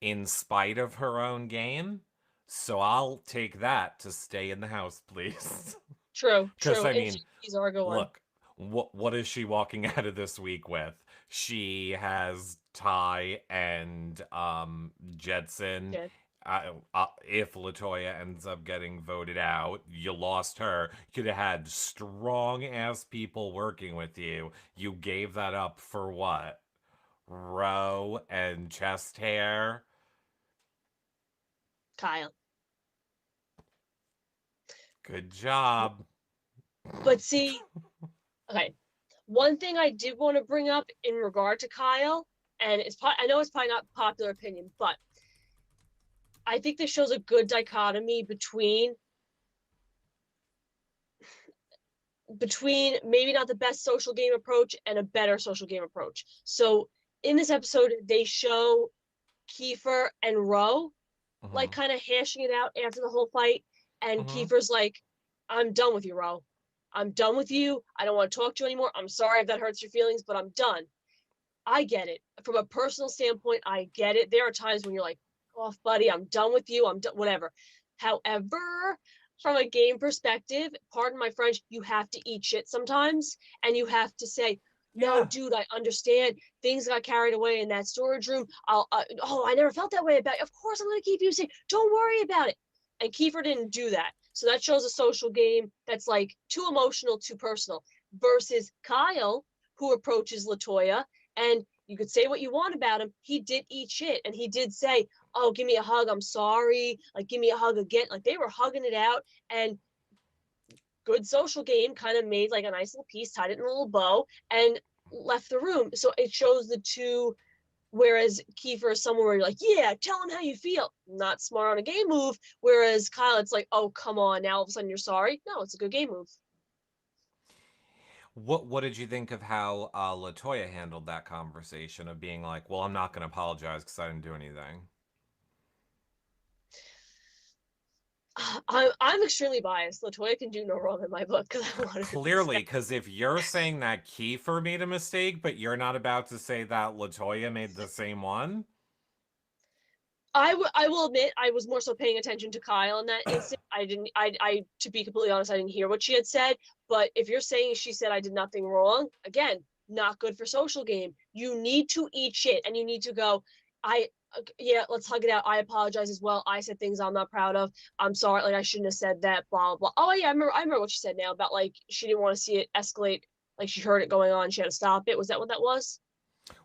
in spite of her own game. So I'll take that to stay in the house, please. True, Because true. I mean, Infidelity are a good one. look, what is she walking out of this week with? She has Ty and Jedson. Jed. If Latoya ends up getting voted out, you lost her. You could have had strong ass people working with you. You gave that up for what? Row and chest hair. Kyle. Good job. But see, okay, One thing I did want to bring up in regard to Kyle, and I know it's probably not popular opinion, but I think this shows a good dichotomy between maybe not the best social game approach and a better social game approach. So in this episode, they show Keifer and Ro like Mm-hmm. kind of hashing it out after the whole fight. And Mm-hmm. Keifer's like, I'm done with you, Ro. I'm done with you. I don't want to talk to you anymore. I'm sorry if that hurts your feelings, but I'm done. I get it. From a personal standpoint, I get it. There are times when you're like, off, buddy, I'm done with you. I'm done, whatever. However, from a game perspective, pardon my French, you have to eat shit sometimes. And you have to say, no, Yeah. dude, I understand. Things got carried away in that storage room. I never felt that way about you. Of course, I'm going to keep you safe. Don't worry about it. And Kiefer didn't do that. So that shows a social game that's like too emotional, too personal versus Kyle, who approaches Latoya. And you could say what you want about him. He did eat shit. And he did say, oh, give me a hug. I'm sorry. Like, give me a hug again. Like, they were hugging it out. And good social game kind of made like a nice little piece, tied it in a little bow, and left the room. So it shows the two. Whereas Kiefer is someone where you're like, yeah, tell him how you feel. Not smart on a game move. Whereas Kyle, it's like, oh, come on. Now all of a sudden you're sorry. No, it's a good game move. What did you think of how Latoya handled that conversation of being like, well, I'm not going to apologize because I didn't do anything? I'm extremely biased. Latoya can do no wrong in my book because I wanted to be Clearly, because if you're saying that Kiefer made a mistake, but you're not about to say that Latoya made the same one. I will admit I was more so paying attention to Kyle in that instant. I didn't I to be completely honest, I didn't hear what she had said. But if you're saying she said I did nothing wrong, again, not good for social game. You need to eat shit and you need to go, I yeah, let's hug it out. I apologize as well. I said things I'm not proud of. I'm sorry, like I shouldn't have said that, blah blah. Oh yeah, I remember what she said now about like she didn't want to see it escalate, like she heard it going on, she had to stop it. Was that what that was?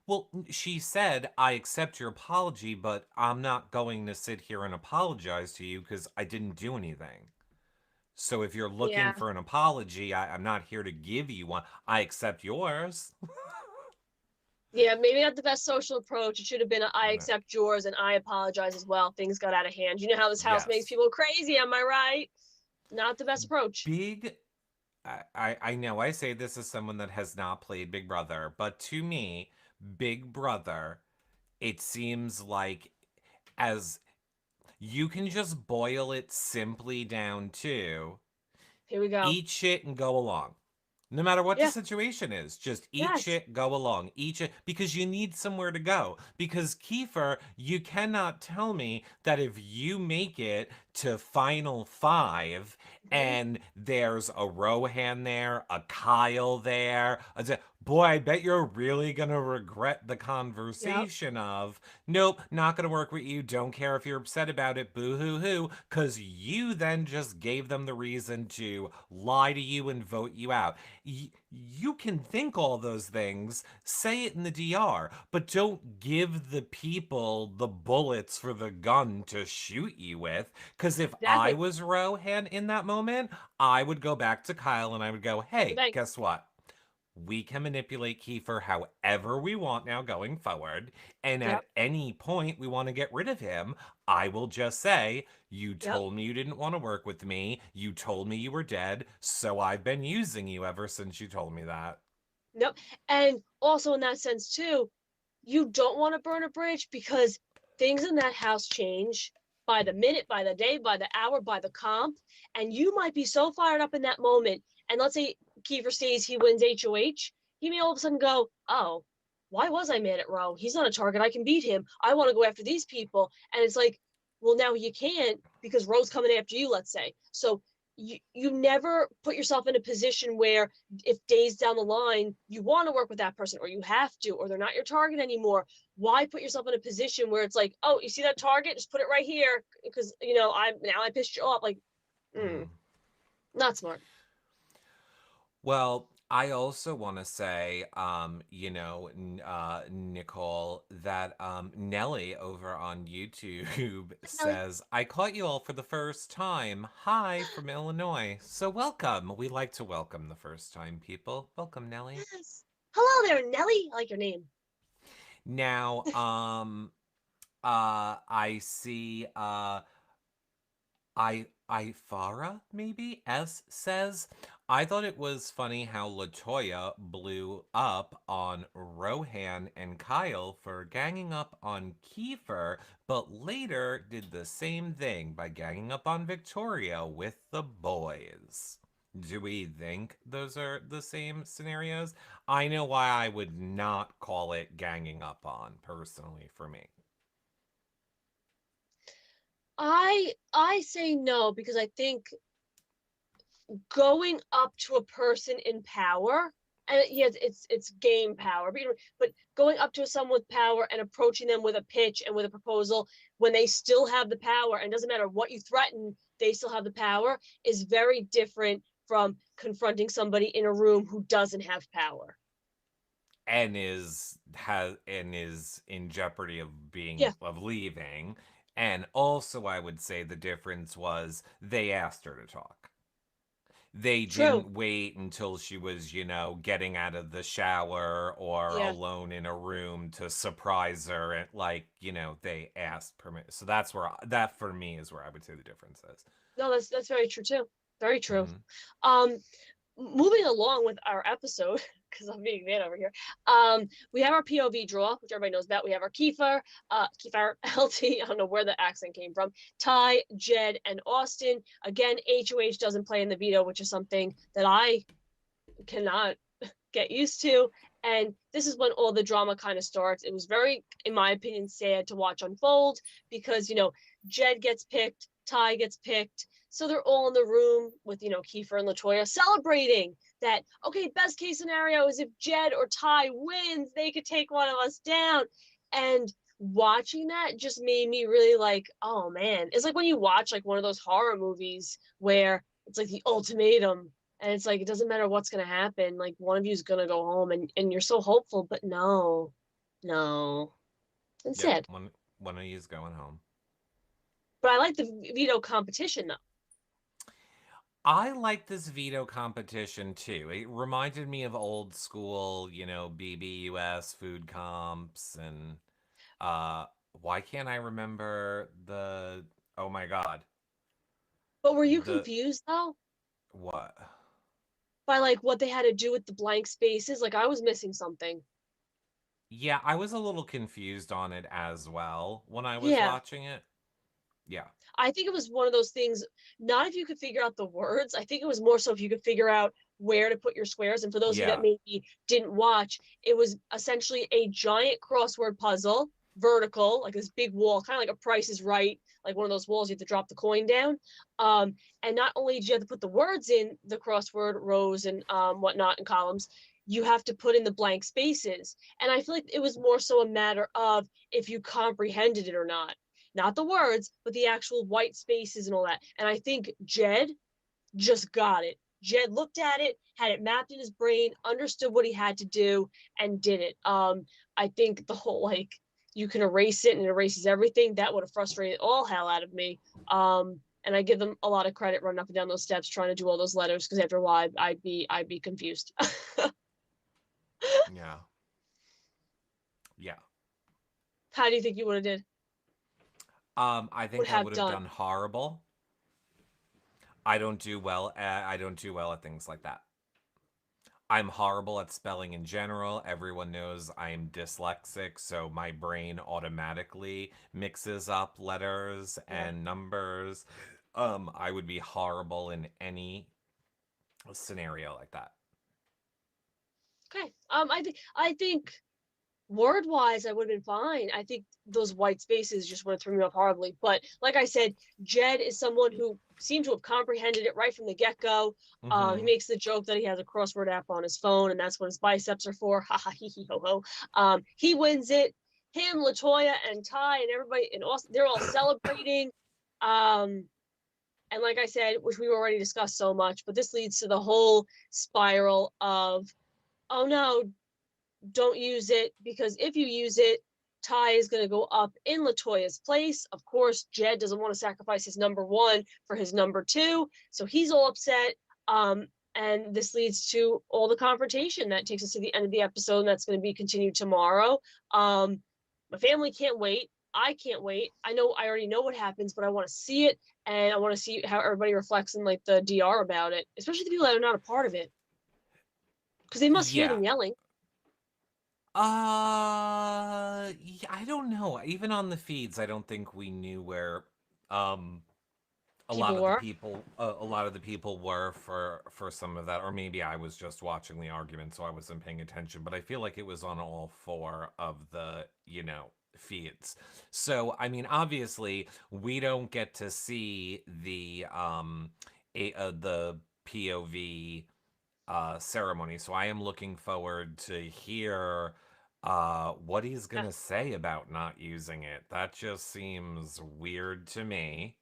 Well, she said, I accept your apology, but I'm not going to sit here and apologize to you because I didn't do anything. So if you're looking Yeah. for an apology, I'm not here to give you one. I accept yours. Yeah, maybe not the best social approach. It should have been a, I No. accept yours and I apologize as well. Things got out of hand. You know how this house makes Yes. people crazy, am I right? Not the best approach. Big I know I say this as someone that has not played Big Brother, but to me, Big Brother, it seems like as you can just boil it simply down to Here we go. eat shit and go along. No matter what the Yeah, situation is, just eat yes. shit, go along. Eat shit because you need somewhere to go. Because Kiefer, you cannot tell me that if you make it to final five Mhm. and there's a Rohan there, a Kyle there, boy, I bet you're really gonna regret the Yep. conversation of, nope, not gonna work with you. Don't care if you're upset about it. Boo hoo hoo. Because you then just gave them the reason to lie to you and vote you out. You can think all those things, say it in the DR, but don't give the people the bullets for the gun to shoot you with. Because if I Exactly. was Rohan in that moment, I would go back to Kyle and I would go, To the hey, bank. guess what? We can manipulate Kiefer however we want now going forward. And Yep. at any point we want to get rid of him, I will just say, you Yep. told me you didn't want to work with me. You told me you were dead. So I've been using you ever since you told me that. Yep. And also in that sense too, you don't want to burn a bridge because things in that house change by the minute, by the day, by the hour, by the comp. And you might be so fired up in that moment. And let's say Kiefer stays, he wins HOH. He may all of a sudden go, oh, why was I mad at Roe? He's not a target. I can beat him. I want to go after these people. And it's like, well, now you can't because Roe's coming after you, let's say. So you never put yourself in a position where if days down the line you want to work with that person or you have to or they're not your target anymore, why put yourself in a position where it's like, oh, you see that target, just put it right here because I pissed you off. Like, Mm. not smart. Well, I also want to say, Nicole, that Nelly over on YouTube Nelly. says, I caught you all for the first time. Hi from Illinois. So welcome. We like to welcome the first time people. Welcome, Nelly. Yes. Hello there, Nelly. I like your name. Now, I see, Ifara maybe S says, I thought it was funny how Latoya blew up on Rohan and Kyle for ganging up on Keifer, but later did the same thing by ganging up on Victoria with the boys. Do we think those are the same scenarios? I know why I would not call it ganging up on, personally, for me. I say no because I think going up to a person in power, and yes, it's game power, but going up to someone with power and approaching them with a pitch and with a proposal when they still have the power, and doesn't matter what you threaten, they still have the power, is very different from confronting somebody in a room who doesn't have power. And is in jeopardy of Yeah, leaving. And also I would say the difference was they asked her to talk. They true. didn't wait until she was, getting out of the shower or Yeah. alone in a room to surprise her, and they asked permission. So that for me is where I would say the difference is. No, that's very true too. Very true. Mhm. Um, moving along with our episode, because I'm being mad over here. We have our POV draw, which everybody knows about. We have our Keifer, LT. I don't know where the accent came from. Ty, Jed, and Austin. Again, HOH doesn't play in the veto, which is something that I cannot get used to. And this is when all the drama kind of starts. It was very, in my opinion, sad to watch unfold because, Jed gets picked, Ty gets picked. So they're all in the room with, Keifer and Latoya celebrating that, okay, best case scenario is if Jed or Ty wins, they could take one of us down. And watching that just made me really like, oh man, it's like when you watch like one of those horror movies where it's like the ultimatum and it's like it doesn't matter what's gonna happen, like one of you is gonna go home and you're so hopeful, but no, no, it's Yep, sad. one of you's going home. But I like the veto competition though. I like this veto competition too. It reminded me of old school, BBUS food comps, and uh why can't I remember the oh my god. But were you The confused though what? by like what they had to do with the blank spaces? Like I was missing something. Yeah, I was a little confused on it as well when I was Yeah, watching it. Yeah. I think it was one of those things. Not if you could figure out the words. I think it was more so if you could figure out where to put your squares. And for those of you that Yeah. maybe didn't watch, it was essentially a giant crossword puzzle, vertical, like this big wall, kind of like a Price is Right, like one of those walls you have to drop the coin down. And not only did you have to put the words in the crossword rows and whatnot and columns, you have to put in the blank spaces. And I feel like it was more so a matter of if you comprehended it or not the words, but the actual white spaces and all that. And I think Jed just got it. Jed looked at it, had it mapped in his brain, understood what he had to do, and did it. I think the whole like you can erase it and it erases everything, that would have frustrated all hell out of me. And I give them a lot of credit running up and down those steps trying to do all those letters because after a while I'd be confused. Yeah. Yeah. How do you think you would have did? I Would think I have would have done? done horrible. I don't do well at things like that. I'm horrible at spelling in general. Everyone knows I'm dyslexic, so my brain automatically mixes up letters Yeah. and numbers. I would be horrible in any scenario like that. Okay. I think word wise, I would have been fine. I think those white spaces just would have thrown me off horribly. But like I said, Jed is someone who seemed to have comprehended it right from the get go. He Mm-hmm. makes the joke that he has a crossword app on his phone, and that's what his biceps are for. Ha ha hee hee ho ho. He wins it. Him, Latoya, and Ty, and everybody, and Austin, they're all celebrating. Um, And like I said, which we already discussed so much, but this leads to the whole spiral of, oh no, don't use it, because if you use it, Ty is going to go up in Latoya's place. Of course, Jed doesn't want to sacrifice his number one for his number two, so he's all upset. And this leads to all the confrontation that takes us to the end of the episode, and that's going to be continued tomorrow. My family can't wait. I can't wait. I already know what happens, but I want to see it, and I want to see how everybody reflects in like the DR about it, especially the people that are not a part of it, because they must hear Yeah. them yelling. Yeah, I don't know. Even on the feeds, I don't think we knew where um a lot People of the were. people a lot of the people were for some of that, or maybe I was just watching the argument so I wasn't paying attention, but I feel like it was on all four of the, feeds. So, I mean, obviously, we don't get to see the POV ceremony. So I am looking forward to hear what he's Yeah. gonna say about not using it. That just seems weird to me.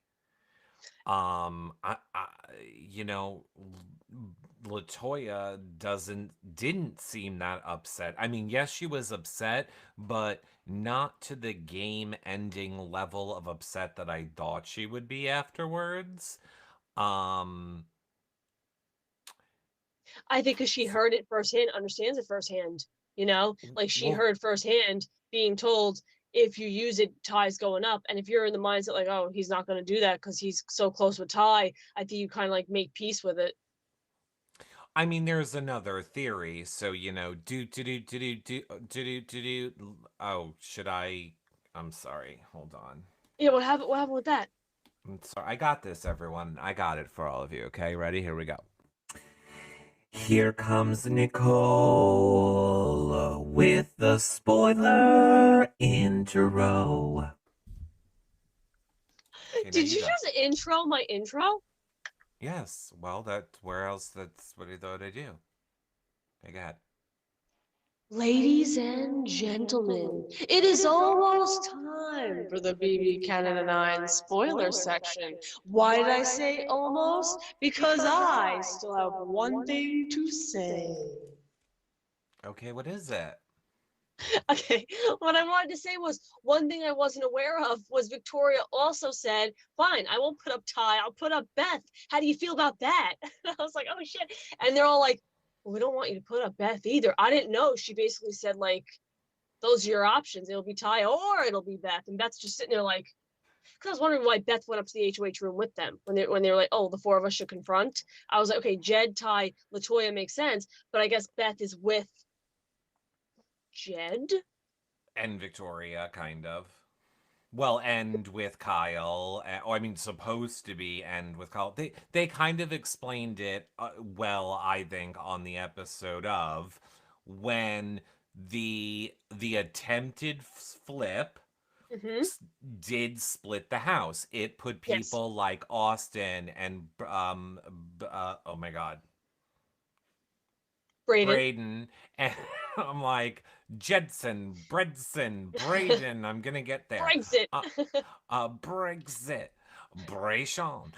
I you know, Latoya didn't seem that upset. I mean, yes, she was upset, but not to the game ending level of upset that I thought she would be afterwards. Um, I think because she so, heard it firsthand, understands it firsthand, like she well, heard firsthand being told, if you use it, Ty's going up. And if you're in the mindset like, oh, he's not going to do that because he's so close with Ty, I think you kind of like make peace with it. I mean, there's another theory. So, do. Oh, should I? I'm sorry. Hold on. Yeah, what happened with that? I'm sorry. I got this, everyone. I got it for all of you. Okay, ready? Here we go. Here comes Nicole with the spoiler intro. Okay, now Did you you go. just intro my intro? Yes. Well, where else? That's what I thought I'd do. Okay, go ahead. Ladies and gentlemen, it is almost time for the BBCAN9 spoiler section. Why did I say almost? Because I still have one thing to say. Okay, what is it? Okay, what I wanted to say was one thing I wasn't aware of was Victoria also said, fine, I won't put up Ty, I'll put up Beth. How do you feel about that? I was like, oh shit. And they're all like, well, we don't want you to put up Beth either. I didn't know. She basically said, like, those are your options. It'll be Ty or it'll be Beth. And Beth's just sitting there like, because I was wondering why Beth went up to the HOH room with them when they were like, oh, the four of us should confront. I was like, okay, Jed, Ty, Latoya makes sense, but I guess Beth is with Jed. And Victoria, kind of. Well, end with Kyle. Or I mean, supposed to be end with Kyle. They kind of explained it well, I think, on the episode of when the attempted flip Mm-hmm. did split the house. It put Yes. people like Austin and oh my god, Brayden. Braden, and I'm like, Jedson, Bredson, Braden. I'm gonna get there. Brexit. Uh, Brexit, Brayshawn.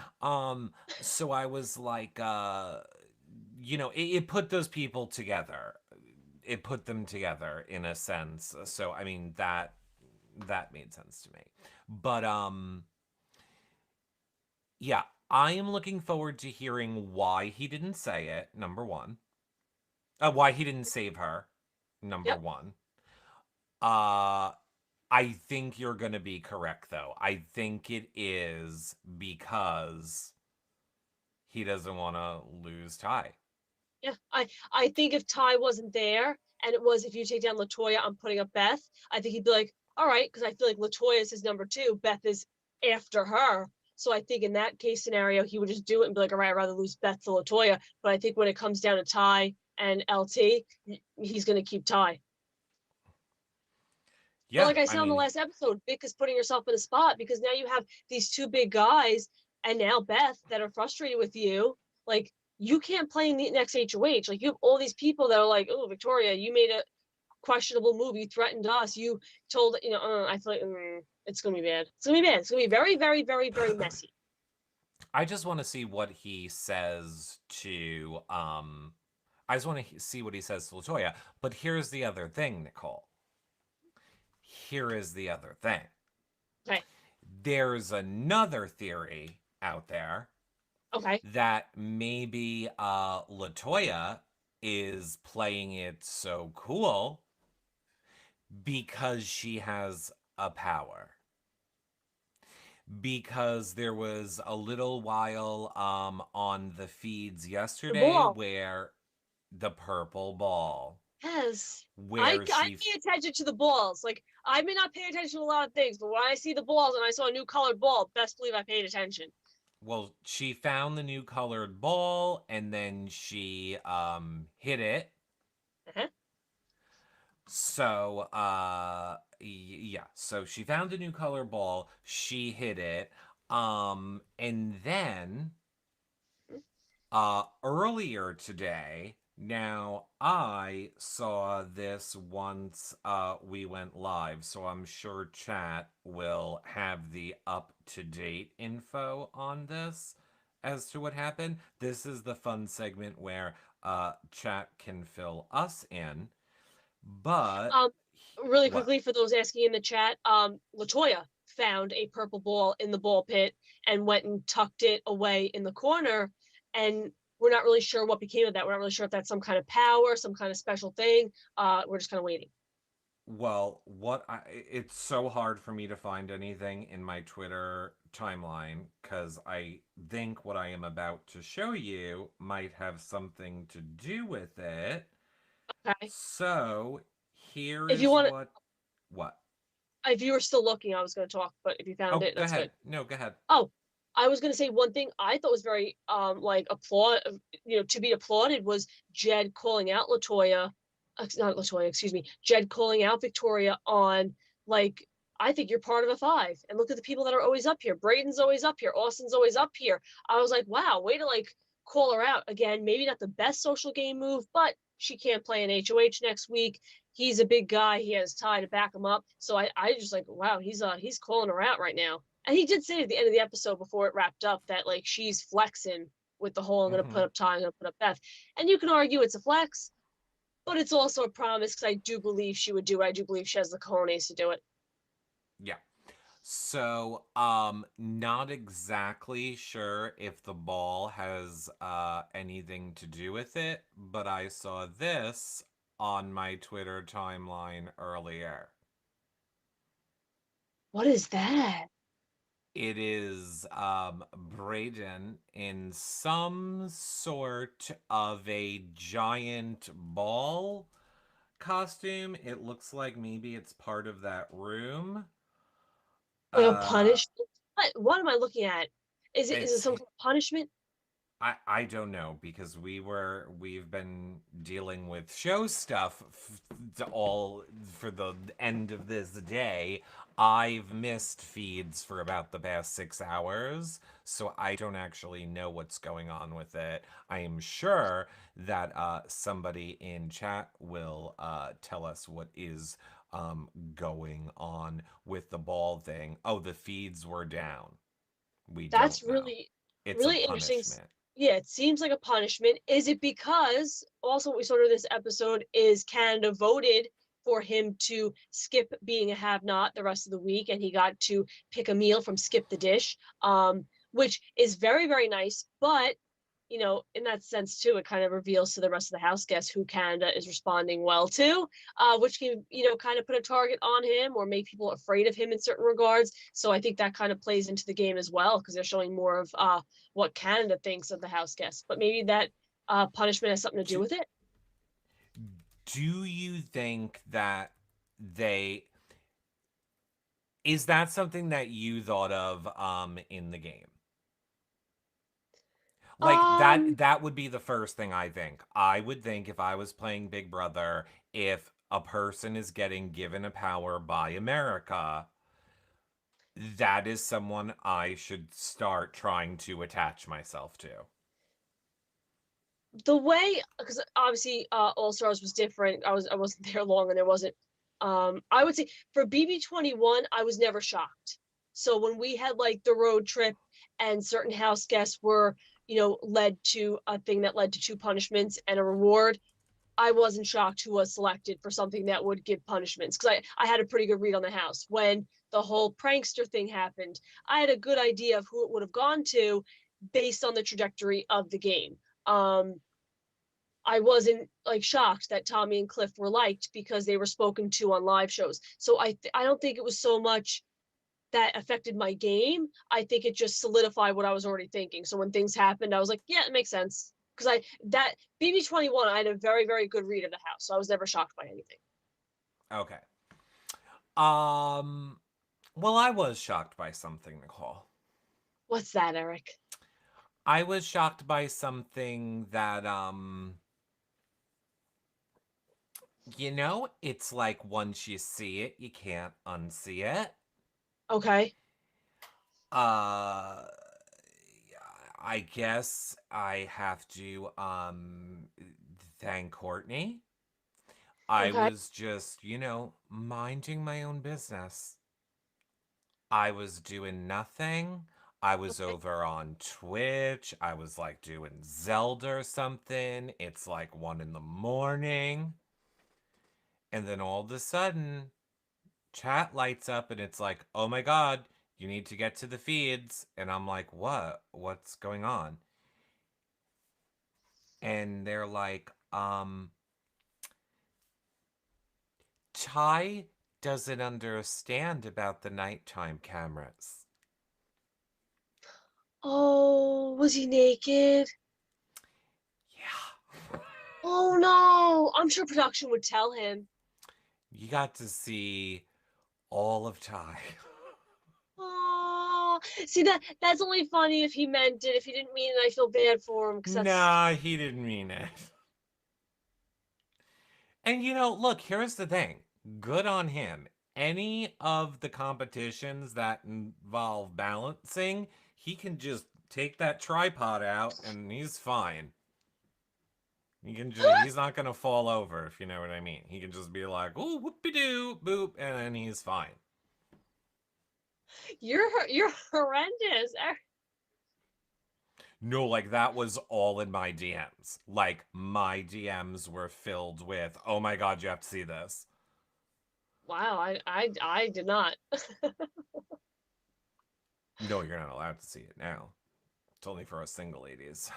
So I was like, it put those people together. It put them together in a sense. So I mean that made sense to me. But yeah, I am looking forward to hearing why he didn't say it. Number one. Why he didn't save her. Number Yep. one. I think you're gonna be correct though. I think it is because he doesn't want to lose Ty. Yeah. I think if Ty wasn't there and it was, if you take down Latoya, I'm putting up Beth, I think he'd be like, all right, because I feel like Latoya is his number two. Beth is after her. So I think in that case scenario, he would just do it and be like, all right, I'd rather lose Beth to Latoya. But I think when it comes down to Ty and LT, he's going to keep Ty. But Yeah, like I I said on the mean, last episode, Vic is putting herself in a spot because now you have these two big guys and now Beth that are frustrated with you. Like, you can't play in the next HOH. Like, you have all these people that are like, oh, Victoria, you made a questionable move. You threatened us. You told, I feel like it's going to be bad. It's going to be bad. It's going to be very, very, very, very messy. I just want to see what he says to I just want to see what he says to Latoya. But here's the other thing, Nicole. Here is the other thing. Okay. There's another theory out there Okay. that maybe Latoya is playing it so cool because she has a power. Because there was a little while on the feeds The yesterday ball. where the purple ball, Yes. where I she pay attention to the balls. Like I may not pay attention to a lot of things, but when I see the balls and I saw a new colored ball, best believe I paid attention. well, she found the new colored ball and then she hit it. Uh-huh. So yeah, so she found a new color ball, she hit it, and then earlier today, now I saw this once we went live, so I'm sure chat will have the up-to-date info on this as to what happened. This is the fun segment where chat can fill us in, but Um, really what? quickly for those asking in the chat, Latoya found a purple ball in the ball pit and went and tucked it away in the corner. And we're not really sure what became of that. We're not really sure if that's some kind of power, some kind of special thing. We're just kind of waiting. Well, it's so hard for me to find anything in my Twitter timeline because I think what I am about to show you might have something to do with it. Okay. So here If you is want, what? if you were still looking, I was going to talk, but if you found Oh, it, go that's ahead. good. No, go ahead. Oh, I was gonna say one thing I thought was very like to be applauded was Jed calling out Latoya, not Latoya, excuse me, Jed calling out Victoria on like I think you're part of a five, and look at the people that are always up here. Braden's always up here. Austin's always up here. I was like, wow, way to like call her out again. Maybe not the best social game move, but she can't play an HOH next week. He's a big guy. He has Ty to back him up. So I just like, wow, he's calling her out right now. And he did say at the end of the episode before it wrapped up that like she's flexing with the whole I'm gonna Mm-hmm. put up Ty, I'm gonna put up Beth. And you can argue it's a flex, but it's also a promise because I do believe she would do it. I do believe she has the cojones to do it. Yeah. So, not exactly sure if the ball has anything to do with it, but I saw this on my Twitter timeline earlier. What is that? It is Braden in some sort of a giant ball costume. It looks like maybe it's part of that room. Like a Uh, punishment? What am I looking at? Is it it's some kind of punishment? I don't know because we've been dealing with show stuff all for the end of this day. I've missed feeds for about the past 6 hours, so I don't actually know what's going on with it. I am sure that somebody in chat will tell us what is going on with the ball thing. Oh, the feeds were down. We That's don't know. really, It's a really interesting. punishment. Yeah, it seems like a punishment. Is it because also what we saw in this episode is Canada voted for him to skip being a have-not the rest of the week, and he got to pick a meal from Skip the Dish, which is very, very nice. But in that sense too, it kind of reveals to the rest of the house guests who Canada is responding well to, which can, kind of put a target on him or make people afraid of him in certain regards. So I think that kind of plays into the game as well because they're showing more of what Canada thinks of the house guests. But maybe that punishment has something to do Do, with it. do you think that they is that something that you thought of in the game? Like Um, that would be the first thing I think. I would think if I was playing Big Brother, if a person is getting given a power by America, that is someone I should start trying to attach myself to. the way because obviously All Stars was different. I wasn't there long and there wasn't I would say for BB21 I was never shocked. So when we had like the road trip and certain house guests were, led to a thing that led to two punishments and a reward, I wasn't shocked who was selected for something that would give punishments, because I had a pretty good read on the house. When the whole prankster thing happened, I had a good idea of who it would have gone to based on the trajectory of the game. I wasn't like shocked that Tommy and Cliff were liked because they were spoken to on live shows. So I don't think it was so much that affected my game. I think it just solidified what I was already thinking. So when things happened, I was like, yeah, it makes sense. Because that BB21, I had a very, very good read of the house. So I was never shocked by anything. Okay. Well, I was shocked by something, Nicole. What's that, Eric? I was shocked by something that, it's like once you see it, you can't unsee it. Okay. Uh, I guess I have to, thank Courtney. I Okay. was just, minding my own business. I was doing nothing. I was Okay. over on Twitch. I was like doing Zelda or something. It's like 1 in the morning. And then all of a sudden, chat lights up and it's like, oh my God, you need to get to the feeds. And I'm like, what? What's going on? And they're like, Ty doesn't understand about the nighttime cameras. Oh, was he naked? Yeah. Oh no. I'm sure production would tell him. You got to see all of Ty. Oh, see that's only funny if he meant it. If he didn't mean it, I feel bad for him because that's Nah, he didn't mean it. And look, here's the thing. Good on him. Any of the competitions that involve balancing, he can just take that tripod out and he's fine. He's not gonna fall over, if you know what I mean. He can just be like, ooh, whoopie-doo, boop, and then he's fine. you're horrendous. No, like that was all in my DMs. Like my DMs were filled with, oh my God, you have to see this. Wow, I did not. No, you're not allowed to see it now. It's only for us single ladies.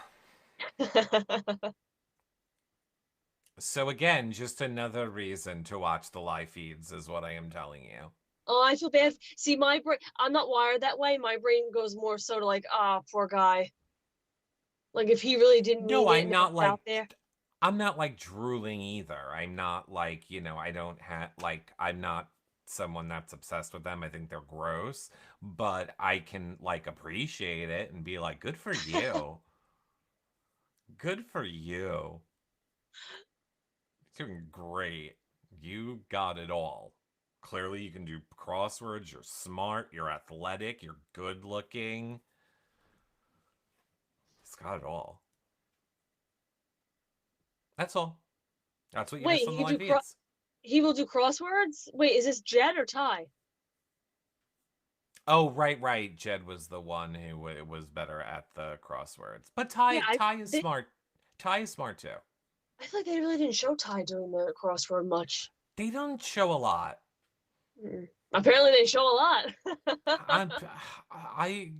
So again, just another reason to watch the live feeds is what I am telling you. Oh, I feel bad. See, my brain, I'm not wired that way. My brain goes more so to like, ah, oh, poor guy. Like if he really didn't No, mean it I'm and it was not like out there. I'm not like drooling either. I'm not like, I don't have like I'm not someone that's obsessed with them. I think they're gross, but I can like appreciate it and be like, good for you. Good for you. You're doing great. You got it all. Clearly, you can do crosswords. You're smart. You're athletic. You're good looking. He's got it all. That's all. That's what you Wait, missed on the live feeds. he will do crosswords? Wait, is this Jed or Ty? Oh, right. Jed was the one who was better at the crosswords. But Yeah, Ty is smart. Ty is smart too. I feel like they really didn't show Ty doing the crossword much. They don't show a lot. Apparently they show a lot. I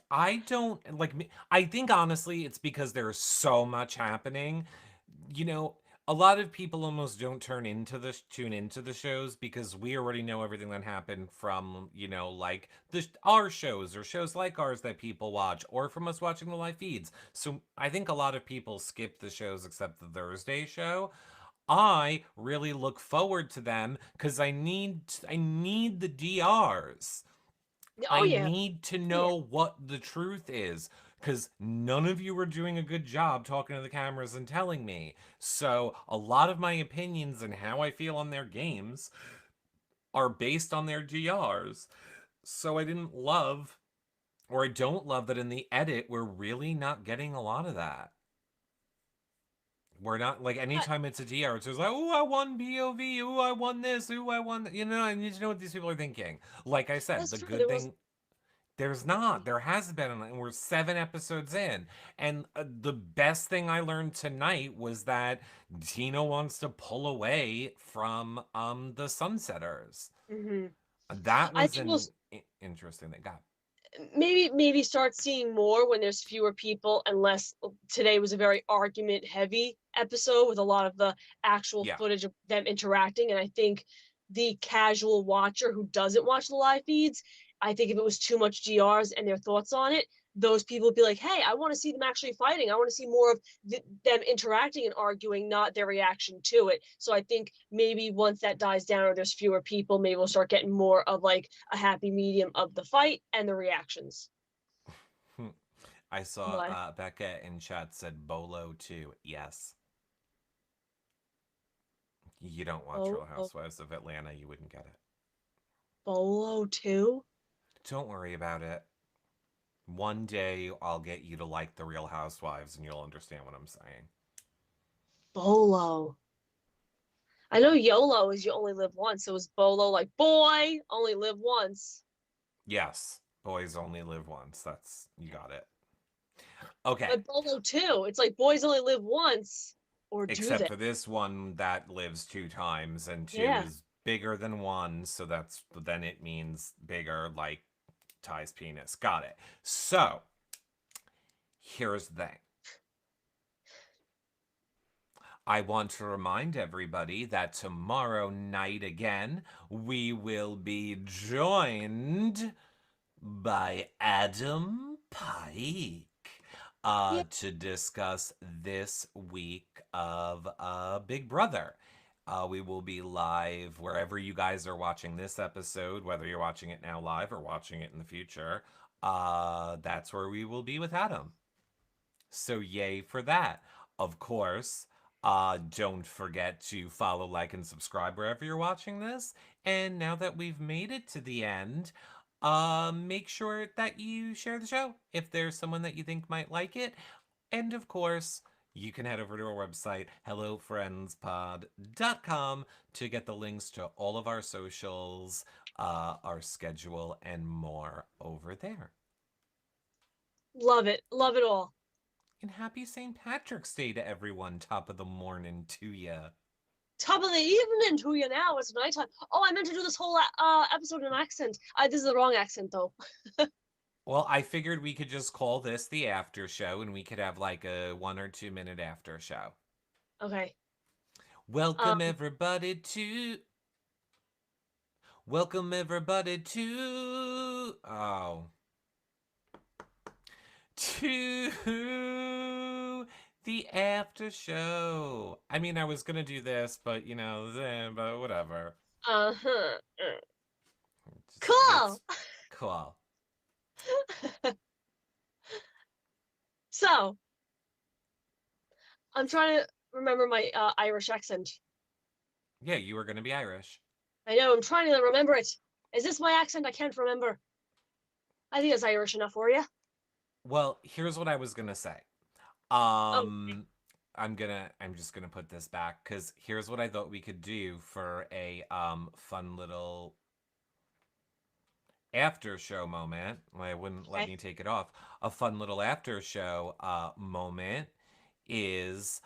I don't like me. I think honestly, it's because there's so much happening. A lot of people almost don't tune into the shows because we already know everything that happened from like our shows or shows like ours that people watch or from us watching the live feeds. So I think a lot of people skip the shows except the Thursday show. I really look forward to them because I need the DRs. Oh I yeah. need to Oh, yeah. know what the truth is because none of you are doing a good job talking to the cameras and telling me. So a lot of my opinions and how I feel on their games are based on their DRs. So I didn't love, or I don't love that in the edit, we're really not getting a lot of that. We're not like anytime it's a DR, it's just like, oh, I won POV, oh, I won this, oh, I won that. I need to know what these people are thinking. Like I said, That's true. There was There's not. There hasn't been, and we're 7 episodes in. And the best thing I learned tonight was that Tina wants to pull away from the Sunsetters. Hmm. That I was think an interesting thing. God. maybe start seeing more when there's fewer people, unless today was a very argument heavy episode with a lot of the actual Yeah. footage of them interacting. And I think the casual watcher who doesn't watch the live feeds, I think if it was too much GRs and their thoughts on it, those people would be like, hey, I want to see them actually fighting. I want to see more of them interacting and arguing, not their reaction to it. So I think maybe once that dies down or there's fewer people, maybe we'll start getting more of like a happy medium of the fight and the reactions. I saw What? Becca in chat said Bolo too. Yes. You don't watch Real Bolo, Housewives of Atlanta, you wouldn't get it. Bolo too? Don't worry about it. One day I'll get you to like the Real Housewives and you'll understand what I'm saying. Bolo. I know YOLO is you only live once. So is Bolo like boy, only live once? Yes. Boys only live once. That's you got it. Okay. But Bolo too. It's like boys only live once, or do Except they? for this one that lives 2 times and two Yeah. is bigger than one, so that's then it means bigger like Ty's penis. Got it. So here's the thing. I want to remind everybody that tomorrow night again, we will be joined by Adam Pike Yeah. to discuss this week of Big Brother. We will be live wherever you guys are watching this episode, whether you're watching it now live or watching it in the future. That's where we will be with Adam. So yay for that. Of course, don't forget to follow, like, and subscribe wherever you're watching this. And now that we've made it to the end, make sure that you share the show if there's someone that you think might like it. And of course, you can head over to our website, hellofriendspod.com, to get the links to all of our socials, our schedule, and more over there. Love it. Love it all. And happy St. Patrick's Day to everyone. Top of the morning to ya. Top of the evening to you now. It's nighttime. Oh, I meant to do this whole episode in accent. This is the wrong accent though. Well, I figured we could just call this the after show and we could have like a 1 or 2 minute after show. Okay. Welcome everybody to Welcome everybody to to the after show. I mean, I was gonna do this, but but whatever. Uh-huh. It's Cool. cool. So, I'm trying to remember my Irish accent. Yeah, you were gonna be Irish. I know, I'm trying to remember it. Is this my accent? I can't remember. I think it's Irish enough for you. Well, here's what I was gonna say. Oh, I'm just gonna put this back because here's what I thought we could do for a fun little after show moment. Well, I wouldn't let okay. me take it off. A fun little after show moment is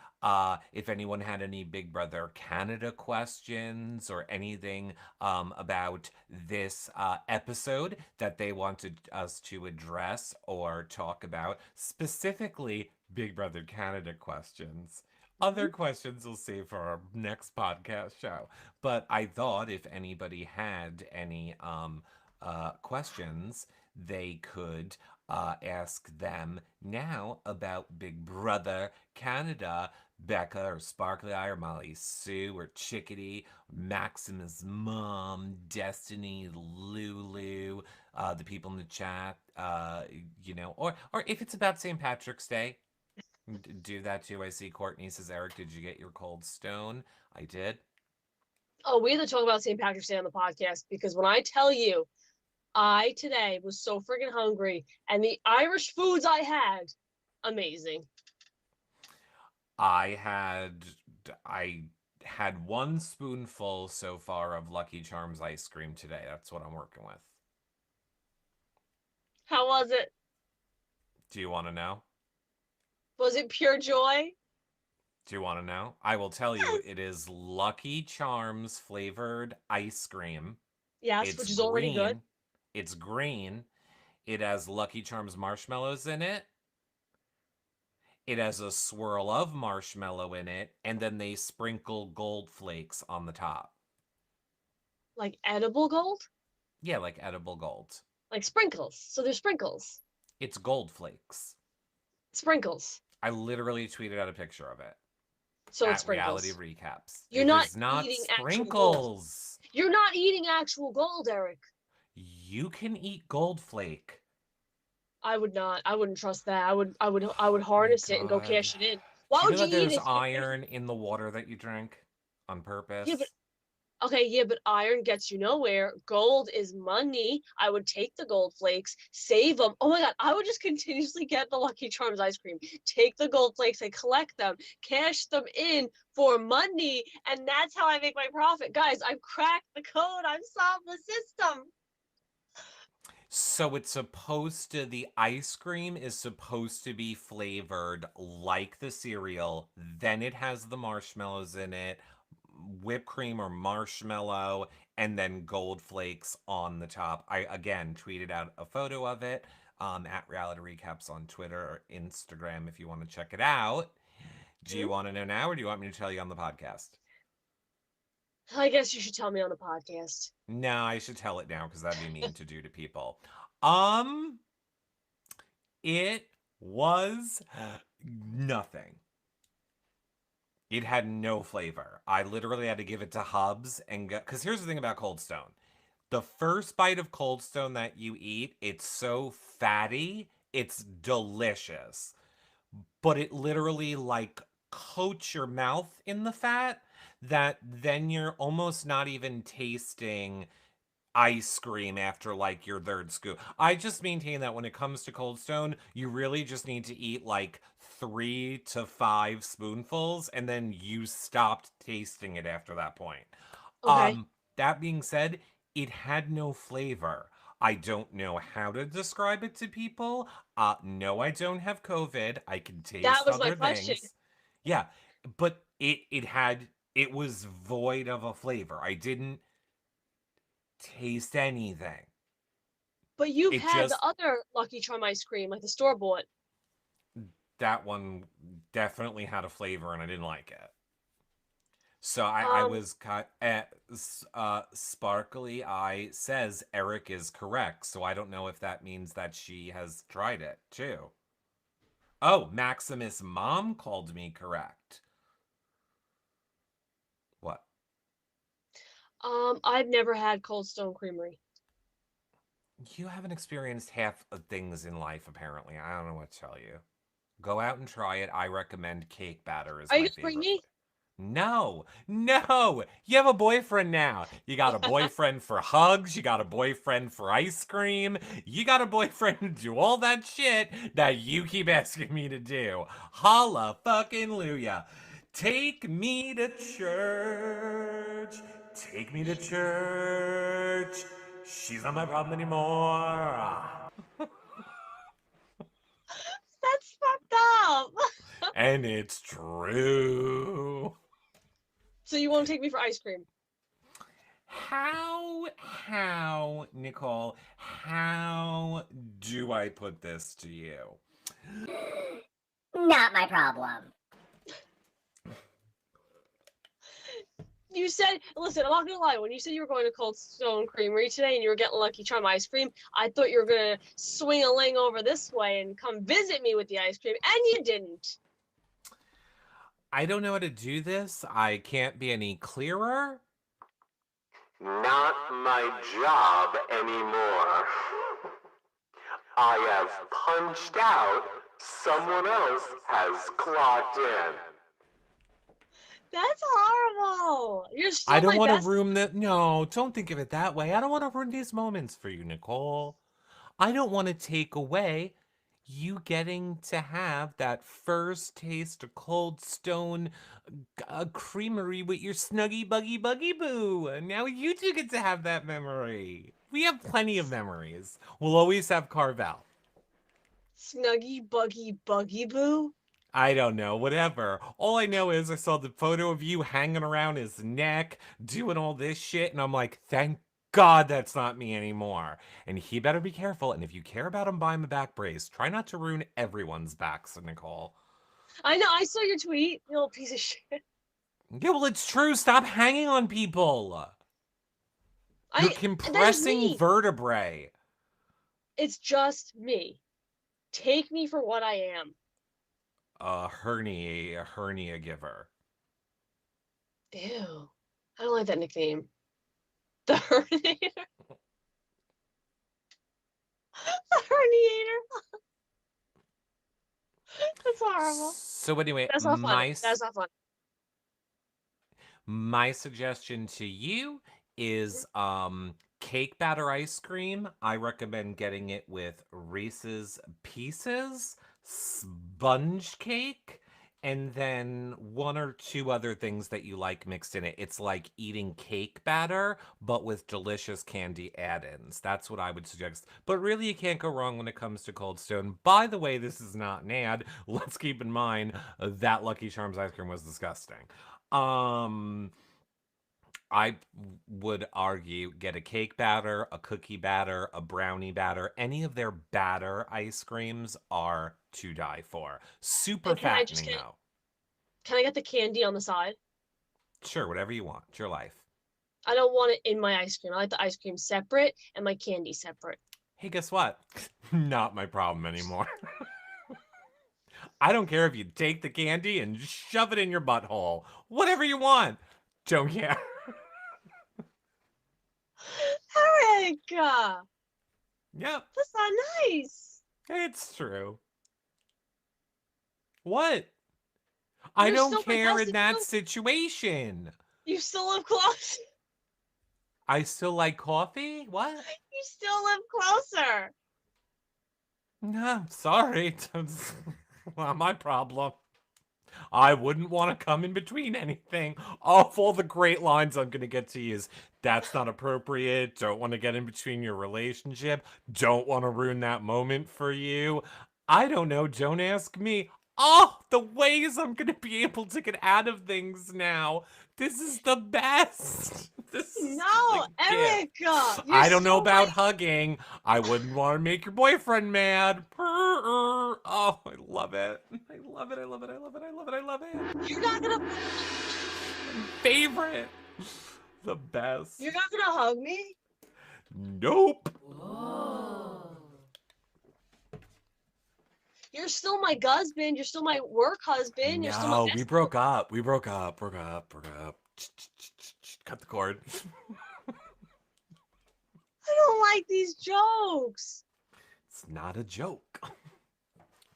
if anyone had any Big Brother Canada questions or anything about this episode that they wanted us to address or talk about, specifically Big Brother Canada questions. Other questions we'll save for our next podcast show. But I thought if anybody had any questions, they could ask them now about Big Brother Canada. Becca or Sparkly Eye or Molly Sue or Chickadee, Maximus' mom, Destiny, Lulu, the people in the chat, or if it's about St. Patrick's Day, do that too. I see Courtney says, Eric, did you get your cold stone? I did. Oh, we had to talk about St. Patrick's Day on the podcast because when I tell you, I today was so freaking hungry and the Irish foods I had, amazing. I had one spoonful so far of Lucky Charms ice cream today. That's what I'm working with. How was it? Do you want to know? Was it pure joy? Do you want to know? I will tell you, it is Lucky Charms flavored ice cream. Yes, It's which is already good. green. It's green. It has Lucky Charms marshmallows in it. It has a swirl of marshmallow in it, and then they sprinkle gold flakes on the top. Like edible gold? Yeah, like edible gold. Like sprinkles. So there's sprinkles. It's gold flakes. Sprinkles. I literally tweeted out a picture of it So it's at Reality sprinkles. Recaps. You're It not is not eating actual gold. sprinkles. You're not eating actual gold, Eric. You can eat gold flake. I would not. I wouldn't trust that. I would My harness it and go God. cash it in. Do Why you know would you that eat there's it if there's iron in the water that you drink on yeah, but purpose? okay, yeah, but iron gets you nowhere. Gold is money. I would take the gold flakes, save them. Oh my God, I would just continuously get the Lucky Charms ice cream, take the gold flakes and collect them, cash them in for money, and that's how I make my profit. Guys, I've cracked the code. I've solved the system. So it's supposed to, the ice cream is supposed to be flavored like the cereal. Then it has the marshmallows in it, whipped cream or marshmallow, and then gold flakes on the top. I, again, tweeted out a photo of it at Reality Recaps on Twitter or Instagram if you want to check it out. Do you Hmm? want to know now, or do you want me to tell you on the podcast? I guess you should tell me on the podcast. No, I should tell it now because that'd be mean to do to people. Um, it was nothing. It had no flavor. I literally had to give it to Hubs and go, because here's the thing about Cold Stone. The first bite of Cold Stone that you eat, it's so fatty, it's delicious. But it literally like coats your mouth in the fat that then you're almost not even tasting ice cream after like your third scoop. I just maintain that when it comes to Cold Stone, you really just need to eat like 3 to 5 spoonfuls and then you stopped tasting it after that point. Okay. That being said, it had no flavor. I don't know how to describe it to people. No, I don't have COVID. I can That taste was my other question. things. Yeah, but it was void of a flavor. I didn't taste anything. But you've It had the just, other Lucky Charm ice cream, like the store bought. that one definitely had a flavor and I didn't like it. So I Um, was cut at Sparkly Eye says Eric is correct. So I don't know if that means that she has tried it too. Oh, Maximus' mom called me correct. What? I've never had Cold Stone Creamery. You haven't experienced half of things in life, apparently. I don't know what to tell you. Go out and try it. I recommend cake batter is Are you my gonna bring favorite me? flavor. No, no. You have a boyfriend now. You got a boyfriend for hugs. You got a boyfriend for ice cream. You got a boyfriend to do all that shit that you keep asking me to do. Holla fucking Luya. Take me to church. Take me to church. She's not my problem anymore. That's fucked up. And it's true. So you won't take me for ice cream? Nicole, how do I put this to you? Not my problem. You said, listen, I'm not gonna lie. When you said you were going to Cold Stone Creamery today and you were getting Lucky Charm ice cream, I thought you were gonna swing a ling over this way and come visit me with the ice cream, and you didn't. I don't know how to do this. I can't be any clearer. Not my job anymore. I have punched out. Someone else has clocked in. That's horrible. You're still I don't my want to best. ruin the. No, don't think of it that way. I don't want to ruin these moments for you, Nicole. I don't want to take away you getting to have that first taste of Cold Stone Creamery with your snuggy buggy boo. And now you two get to have that memory. We have plenty of memories. We'll always have Carvel. Snuggy Buggy Buggy Boo. I don't know, whatever. All I know is I saw the photo of you hanging around his neck, doing all this shit, and I'm like, thank God that's not me anymore. And he better be careful, and if you care about him, buy him a back brace. Try not to ruin everyone's backs, Nicole. I know. I saw your tweet. You little piece of shit. Yeah, well, it's true. Stop hanging on people. You're That is compressing me. vertebrae. It's just me. Take me for what I am. A hernia giver. Ew. I don't like that nickname. The Herniator. The Herniator. That's horrible. So anyway, That's not funny. That's not funny. my suggestion to you is cake batter ice cream. I recommend getting it with Reese's Pieces, sponge cake, and then one or two other things that you like mixed in it. It's like eating cake batter, but with delicious candy add-ins. That's what I would suggest. But really, you can't go wrong when it comes to Cold Stone. By the way, this is not an ad. Let's keep in mind that Lucky Charms ice cream was disgusting. I would argue get a cake batter, a cookie batter, a brownie batter. Any of their batter ice creams are to die for. Super And fattening though. Can I get the candy on the side? Sure, whatever you want. It's your life. I don't want it in my ice cream. I like the ice cream separate and my candy separate. Hey, guess what? Not my problem anymore. I don't care if you take the candy and shove it in your butthole. Whatever you want. Don't care. Eric! Yep, That's not nice. it's true. What? I You're don't still my care in cousin, that though. situation. You still live close. I still like coffee? What? You still live closer. No, sorry. It's not my problem. I wouldn't want to come in between anything. Of all the great lines I'm going to get to use, that's not appropriate. Don't want to get in between your relationship. Don't want to ruin that moment for you. I don't know. Don't ask me. Oh, the ways I'm going to be able to get out of things now. This is the best. This is No, the gift. Eric. I don't know about hugging. I wouldn't want to make your boyfriend mad. Oh, I love it. I love it. I love it. I love it. I love it. I love it. You're not gonna. Favorite. The best. You're not gonna hug me. Nope. You're still my husband. You're still my work husband. You're still my No, best we broke up. We broke up. Broke up. Broke up. Cut the cord. I don't like these jokes. It's not a joke.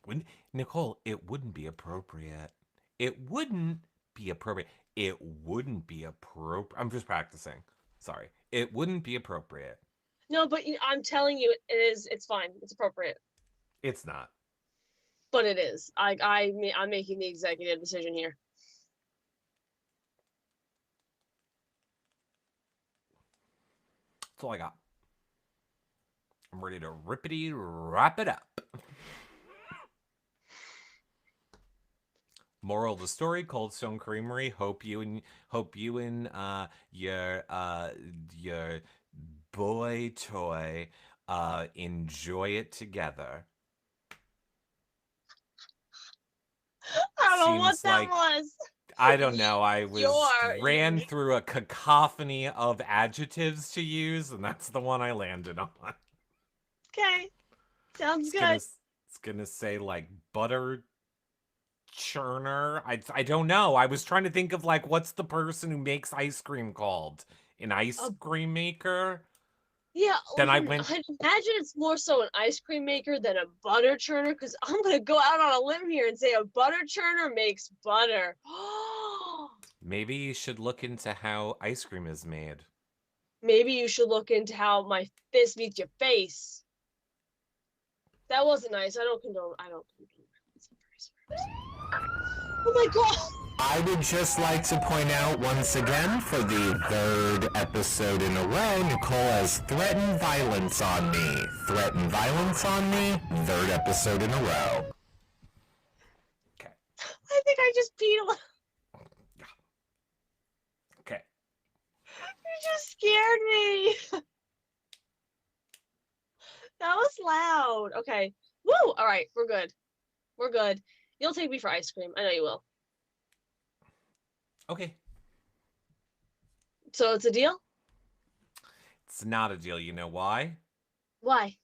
When Nicole, it wouldn't be appropriate. It wouldn't be appropriate. It wouldn't be appropriate. I'm just practicing. Sorry. It wouldn't be appropriate. No, but I'm telling you, it is. It's fine. It's appropriate. It's not. But it is. I'm making the executive decision here. That's all I got. I'm ready to rippity wrap it up. Moral of the story: Cold Stone Creamery. Hope you and your boy toy enjoy it together. I don't know what Seems that like- was. I don't know. I was You're- ran through a cacophony of adjectives to use, and that's the one I landed on. Okay. Sounds It's good. gonna, it's gonna say like butter churner. I don't know. I was trying to think of like what's the person who makes ice cream called? An ice cream maker? Yeah. Then I I'd went- imagine it's more so an ice cream maker than a butter churner, because I'm gonna go out on a limb here and say a butter churner makes butter. Maybe you should look into how ice cream is made. Maybe you should look into how my fist meets your face. That wasn't nice. I don't condone. I don't condone. Oh my god! I would just like to point out once again, for the third episode in a row, Nicole has threatened violence on me. Threatened violence on me, third episode in a row. Okay. I think I just peed a little. Okay. You just scared me. That was loud. Okay. Woo! All right, we're good. We're good. You'll take me for ice cream. I know you will. Okay. So it's a deal? It's not a deal. You know why? Why?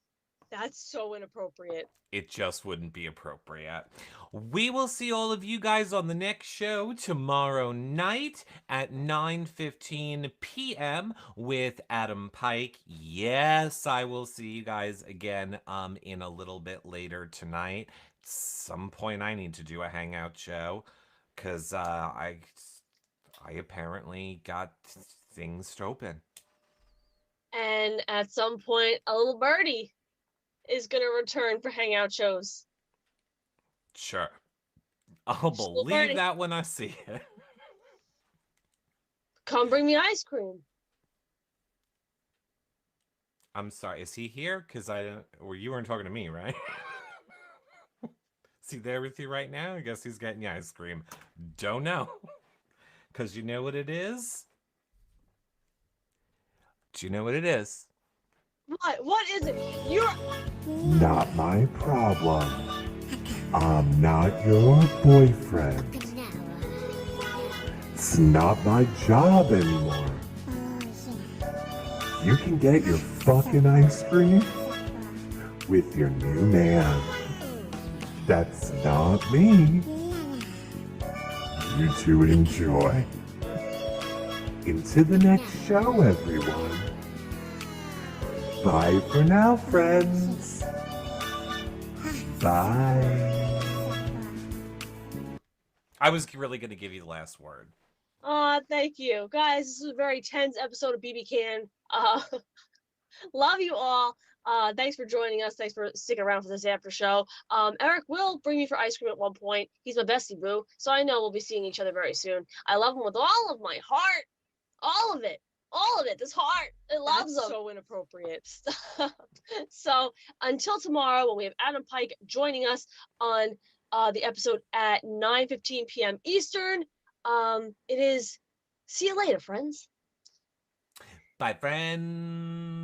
That's so inappropriate. It just wouldn't be appropriate. We will see all of you guys on the next show tomorrow night at 9:15 p.m. with Adam Pike. Yes, I will see you guys again in a little bit later tonight. At some point I need to do a hangout show because I apparently got things to open. And at some point, a little birdie is going to return for hangout shows. Sure. I'll Just a little believe birdie. that when I see it. Come bring me ice cream. I'm sorry, is he here? Because you weren't talking to me, right? Is he there with you right now? I guess he's getting you ice cream. Don't know. Because you know what it is? Do you know what it is? What? What is it? You're... Not my problem. I'm not your boyfriend. It's not my job anymore. You can get your fucking ice cream with your new man. That's not me. You two enjoy. Into the next show, everyone. Bye for now, friends. Bye. I was really going to give you the last word. Thank you. Guys, this is a very tense episode of BBCAN. Love you all. Thanks for joining us. Thanks for sticking around for this after show. Eric will bring me for ice cream at one point. He's my bestie boo, so I know we'll be seeing each other very soon. I love him with all of my heart. All of it. All of it. This heart. It loves him. So inappropriate. So until tomorrow when we have Adam Pike joining us on the episode at 9:15 p.m. Eastern. It is see you later, friends. Bye, friends.